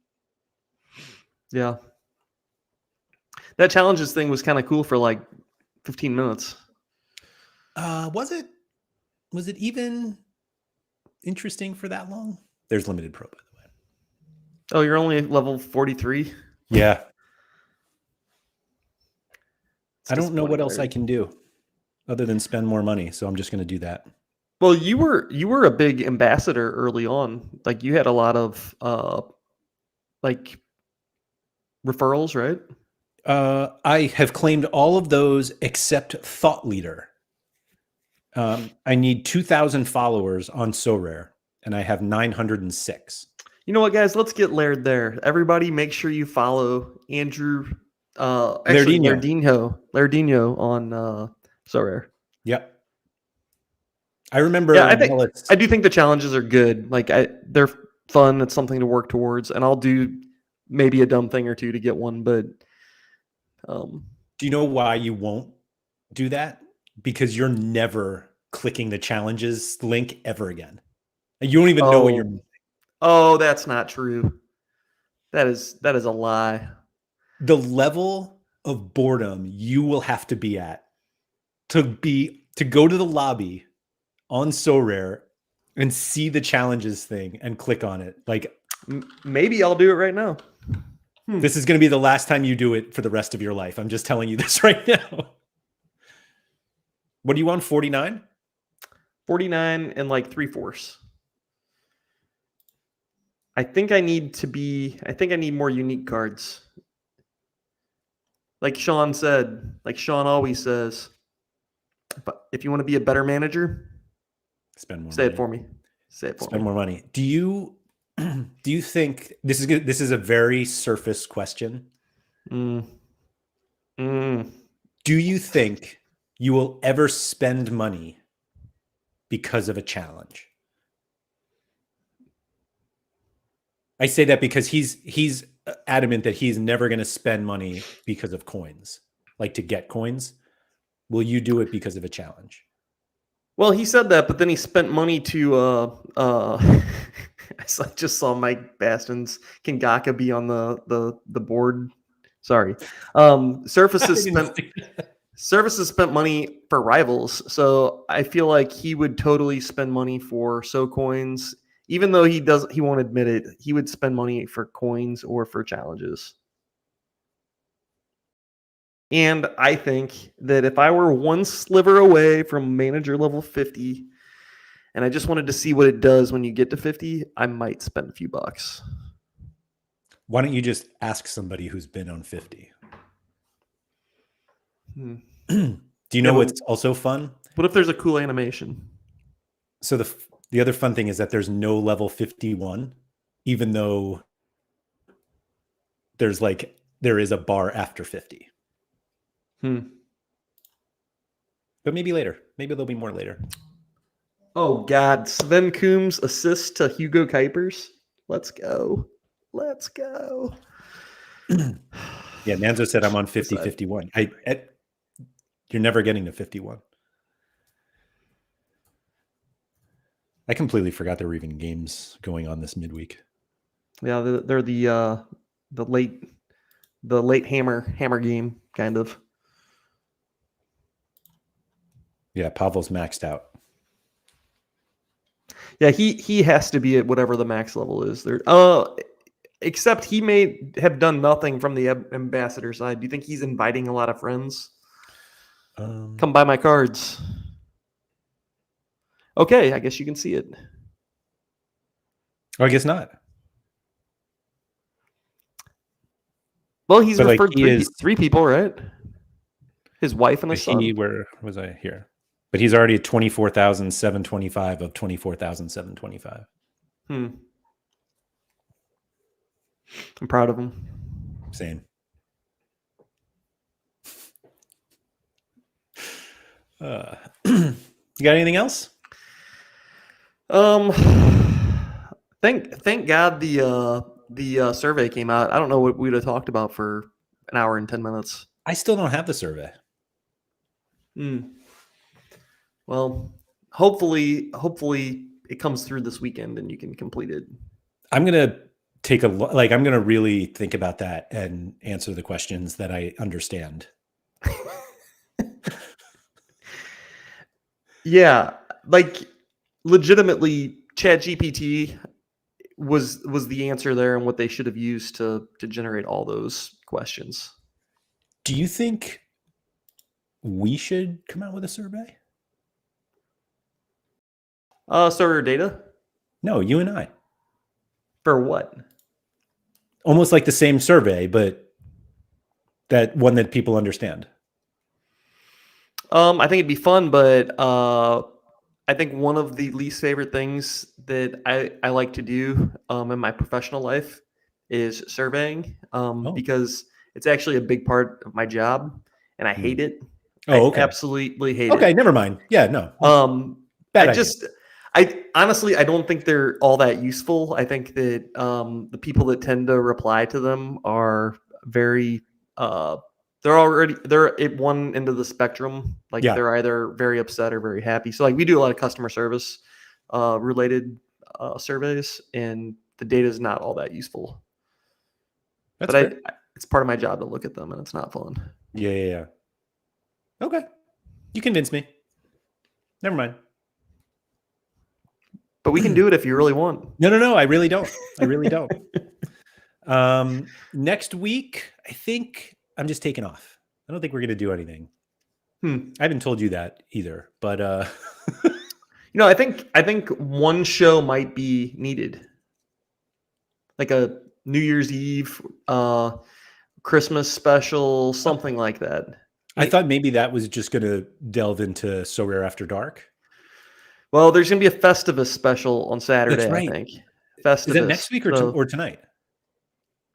Yeah. That challenges thing was kind of cool for like 15 minutes. Was it? Was it even interesting for that long? There's limited pro, by the way. Oh, you're only level 43? Yeah. I don't know what else I can do other than spend more money, so I'm just going to do that. Well, you were a big ambassador early on. Like you had a lot of like referrals, right? I have claimed all of those except Thought Leader. I need 2,000 followers on Sorare, and I have 906. You know what, guys? Let's get Laird there. Everybody, make sure you follow Andrew. Lairdinho on Sorare. Yep. I remember. Yeah, I do think the challenges are good. Like they're fun. It's something to work towards, and I'll do maybe a dumb thing or two to get one. But do you know why you won't do that? Because you're never clicking the challenges link ever again. You don't even know what you're missing. Oh, that's not true. That is a lie. The level of boredom you will have to be at to go to the lobby on Sorare and see the challenges thing and click on it. Like maybe I'll do it right now. This is going to be the last time you do it for the rest of your life. I'm just telling you this right now. What are you on? 49? 49 and like 3/4. I think I need more unique cards. Like Sean said, like Sean always says, but if you want to be a better manager, spend more say money. It for me. Say it for me. Spend more money. Do you think this is a very surface question? Do you think you will ever spend money because of a challenge? I say that because he's adamant that he's never going to spend money because of coins, like to get coins. Will you do it because of a challenge? Well, he said that, but then he spent money to I just saw Mike Baston's Kangaka be on the board. Sorry. Surfaces spent money for rivals. So I feel like he would totally spend money for coins. Even though he won't admit it, he would spend money for coins or for challenges. And I think that if I were one sliver away from manager level 50, and I just wanted to see what it does when you get to 50, I might spend a few bucks. Why don't you just ask somebody who's been on 50? Do you know what's also fun? What if there's a cool animation? So the other fun thing is that there's no level 51, even though there is a bar after 50. But maybe later. Maybe there'll be more later. Oh God, Sven Coombs assist to Hugo Kuipers. Let's go. Yeah, Manzo said I'm on 50-51. You're never getting to 51. I completely forgot there were even games going on this midweek. Yeah, they're the late hammer game kind of. Yeah, Pavel's maxed out. Yeah, he has to be at whatever the max level is. There. except he may have done nothing from the ambassador side. Do you think he's inviting a lot of friends? Come buy my cards. Okay, I guess you can see it. I guess not. Well, he's But, like, referred he three people, right? His wife and his son. Where was I here? But he's already at 24,725 of 24,725. I'm proud of him. Same. You got anything else? Thank God the survey came out. I don't know what we'd have talked about for an hour and 10 minutes. I still don't have the survey. Well, hopefully it comes through this weekend and you can complete it. I'm gonna take I'm gonna really think about that and answer the questions that I understand. Yeah, like legitimately, ChatGPT was the answer there and what they should have used to generate all those questions. Do you think we should come out with a survey? Sorare data? No, you and I. For what? Almost like the same survey, but that one that people understand. I think it'd be fun, but I think one of the least favorite things that I like to do in my professional life is surveying because it's actually a big part of my job, and I hate it. Okay. I absolutely hate it. Okay, never mind. Yeah, no. Bad idea. I honestly, I don't think they're all that useful. I think that the people that tend to reply to them are very they're at one end of the spectrum. Like they're either very upset or very happy. So like we do a lot of customer service related surveys, and the data is not all that useful. That's but it's part of my job to look at them, and it's not fun. Yeah. Okay, you convinced me. Never mind. But we can do it if you really want. No. I really don't. Next week, I think I'm just taking off. I don't think we're going to do anything. I haven't told you that either, but I think one show might be needed, like a New Year's Eve, Christmas special, something like that. I thought maybe that was just going to delve into Sorare After Dark. Well, there's going to be a Festivus special on Saturday. That's right. I think. Festivus. Is that next week or tonight?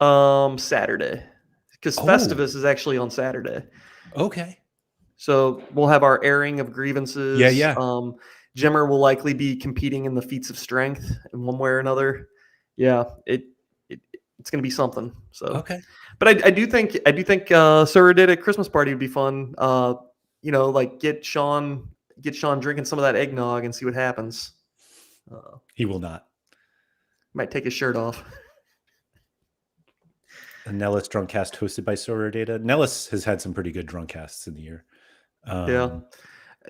Saturday, because Festivus is actually on Saturday. Okay. So we'll have our airing of grievances. Yeah. Jimmer will likely be competing in the feats of strength in one way or another. Yeah, it's going to be something. So okay. But I do think Sorare did a Christmas party would be fun. Like get Sean drinking some of that eggnog and see what happens. He will not. Might take his shirt off. A Nellis drunk cast hosted by Sorare Data. Nellis has had some pretty good drunk casts in the year. Yeah.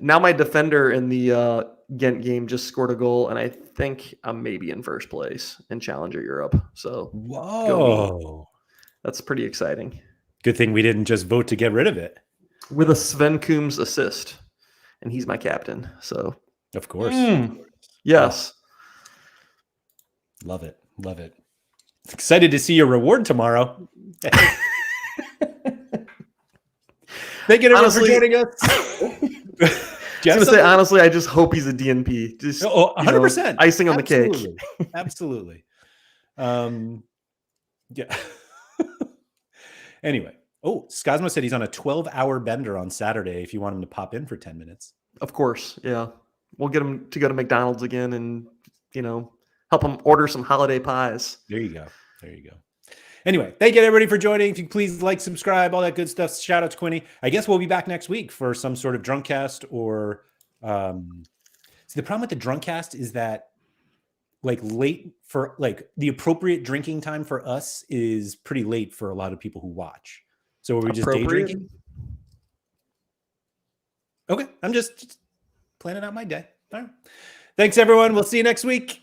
Now my defender in the Ghent game just scored a goal, and I think I'm maybe in first place in Challenger Europe. So whoa, that's pretty exciting. Good thing we didn't just vote to get rid of it. With a Sven Coombs assist, and he's my captain. So of course, yes, love it. Excited to see your reward tomorrow. Thank you everyone for joining us. Honestly, I just hope he's a DNP. Just 100%. Icing on the cake. Absolutely. Yeah. Anyway. Oh, Skazmo said he's on a 12-hour bender on Saturday if you want him to pop in for 10 minutes. Of course. Yeah. We'll get him to go to McDonald's again and, help him order some holiday pies. There you go. Anyway, thank you everybody for joining. If you please like, subscribe, all that good stuff. Shout out to Quinny. I guess we'll be back next week for some sort of drunk cast or see, the problem with the drunk cast is that late for the appropriate drinking time for us is pretty late for a lot of people who watch. So are we just day drinking? Okay, I'm just planning out my day. All right. Thanks everyone. We'll see you next week.